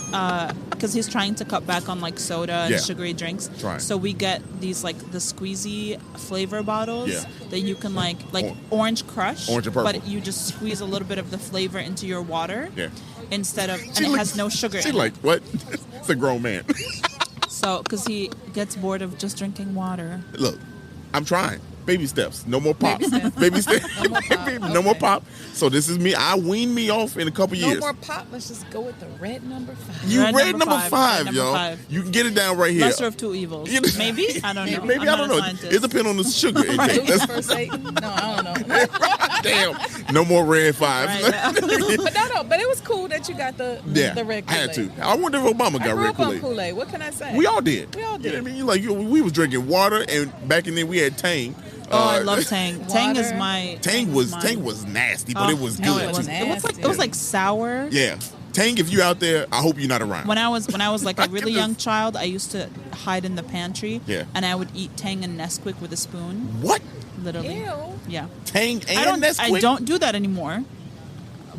because he's trying to cut back on like soda and Yeah. sugary drinks. Trying. So we get these like the squeezy flavor bottles Yeah. that you can like Or- orange crush, Orange and purple. but you just squeeze a little bit of the flavor into your water. Yeah. Instead of, and She it looks- has no sugar She in like what? It's a grown man. it. So because he gets bored of just drinking water. Look, I'm trying. baby steps. No more pop. Baby steps. No more pop. No more Okay. pop. So this is me. I weaned me off in a couple No years. more pop. Let's just go with the red number 5. You Red red number number five. five, Red yo. number 5. You can get it down right here. Lesser of two evils. You know- Maybe? I don't know. Maybe I'm I not don't a know. scientist. It depends on the sugar intake. Lucifer for Satan? No, I don't know. Damn. No more red fives. Right. But it was cool that you got the Yeah, red I had Kool-Aid. to. I wonder if Obama I got grew red up on Kool-Aid. Kool-Aid. What can I say? We all did. We all did. You know what I mean? Like we was drinking water, and back in then we had Tang. Oh, I love Tang. Tang is Water. my... Tang was mine. nasty, but it was good. No, it wasn't. It was like sour. Yeah, Tang. If you out there, I hope you're not around. When I was like a Look really at young this. child, I used to hide in the pantry. Yeah. And I would eat Tang and Nesquik with a spoon. What? Literally. Ew. Yeah. Tang I and Nesquik? don't do that anymore.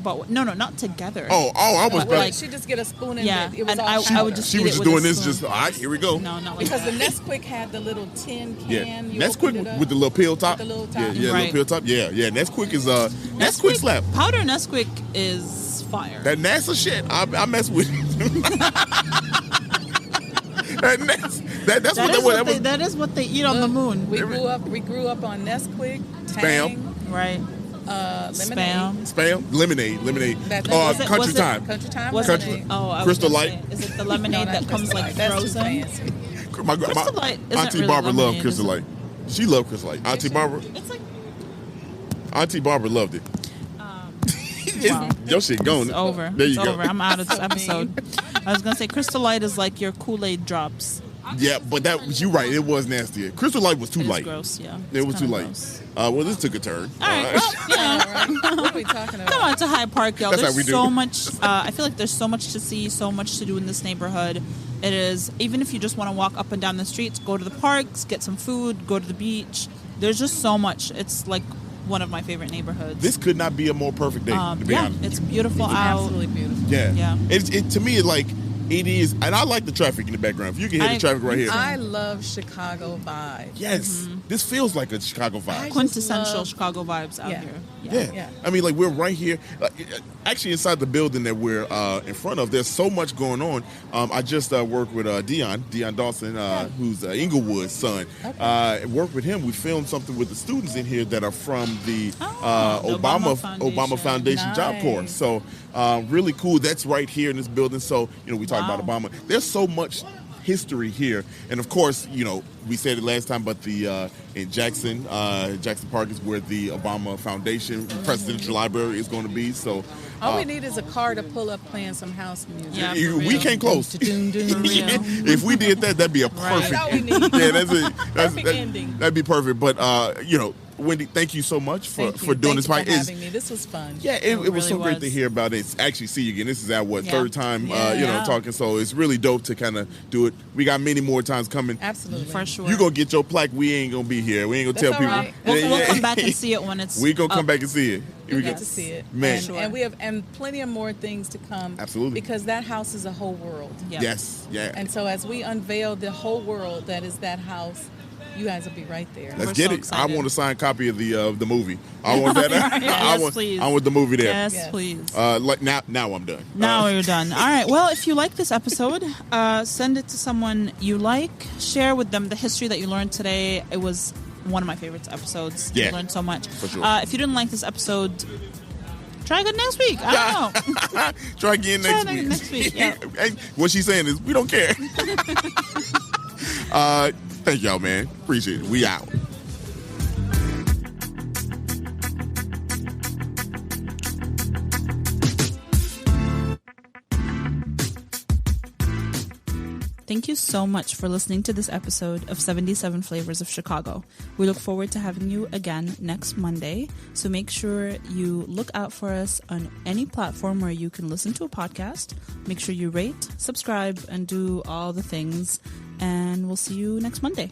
But no, not together. Oh, I was But, better. like- She just get a spoon and Yeah, it was and all I powder. would just She eat was it just with a doing this. spoon. Just all right. Here we go. No, not like Because the that. Nesquik had the little tin can. Yeah, You Nesquik opened it up. with the little pill top. With the little top. Yeah, little Right. pill top. Yeah. Nesquik is Nesquik slap. Powder Nesquik is fire. That NASA shit, I mess with. That is what they eat on the moon. We grew up on Nesquik, Spam. Tang, Right. lemonade. Spam, lemonade. Was it- Country time. Country time. Was lemonade. it? Oh, I was Crystal gonna Light. say, is it the lemonade No, that not comes Crystal like Light. That's too frozen? fancy. My Crystal Light isn't Auntie really Barbara loved lemonade, Crystal is it? Light. She loved Crystal Light. Auntie Barbara. It's like Auntie Barbara loved it. wow. Your shit gone. It's over. There you It's go. over. I'm out of this episode. I was gonna say Crystal Light is like your Kool-Aid drops. Yeah, but you're right. It was nasty. Crystal Light was too It's light. gross. Yeah. It It's was too kinda light. gross. Well, this took a turn. All right. Well, you know. All right. What are we talking about? Come on to Hyde Park, y'all. That's how we There's do. so much. I feel like there's so much to see, so much to do in this neighborhood. It is, even if you just want to walk up and down the streets, go to the parks, get some food, go to the beach. There's just so much. It's like one of my favorite neighborhoods. This could not be a more perfect day, to be yeah, honest. it's beautiful It's out. absolutely beautiful. Yeah. Yeah. It to me, it like it is, and I like the traffic in the background. If you can hear the traffic right here. I love Chicago vibes. Yes, this feels like a Chicago vibe. I Quintessential love- Chicago vibes out Yeah. here. Yeah. Yeah. I mean, like we're right here. Actually, inside the building that we're in front of, there's so much going on. I just worked with Dion Dawson, who's Inglewood's son. Okay. Worked with him. We filmed something with the students in here that are from the the Obama Obama Foundation Job Nice. Corps. So really cool. That's right here in this building. So we talk about Wow. Obama. There's so much history here, and of course, we said it last time, but the in Jackson Park is where the Obama Foundation Presidential Library is going to be. So All we need is a car to pull up playing some house music. Yeah. we real. came close. Dun, dun, dun. If we did that, that'd be a Right. perfect. That's all we need. Yeah, that's it. Perfect ending. That'd be perfect. But Wendy, thank you so much for Thank you. doing this Thank you podcast. for having me. This was fun. Yeah, it was really so great to was. hear about it. Actually, see you again. This is our Yeah. third time, Yeah. talking. So it's really dope to kind of do it. We got many more times coming. Absolutely. For sure. You gonna get your plaque. We ain't gonna be here. We ain't gonna That's tell people. all right. We'll come back and see it when it's. We gonna come up. back and see it. You get to see it. Man. Sure. And we have plenty of more things to come. Absolutely. Because that house is a whole world. Yeah. Yes, yeah. And so as we unveil the whole world that is that house, you guys will be right there. Let's We're get so it. excited. I want a signed copy of the movie. I want that. Yes, please. I want the movie there. Yes, Yes. please. Like now I'm done. Now you're done. All right. Well, if you like this episode, send it to someone you like. Share with them the history that you learned today. It was one of my favorite episodes. Yeah, You learned so much. for sure. If you didn't like this episode, try again next week. I don't know. Try again Try next week. next week, yeah. Hey, what she's saying is we don't care. Thank y'all, man. Appreciate it. We out. Thank you so much for listening to this episode of 77 Flavors of Chicago. We look forward to having you again next Monday. So make sure you look out for us on any platform where you can listen to a podcast. Make sure you rate, subscribe, and do all the things. And we'll see you next Monday.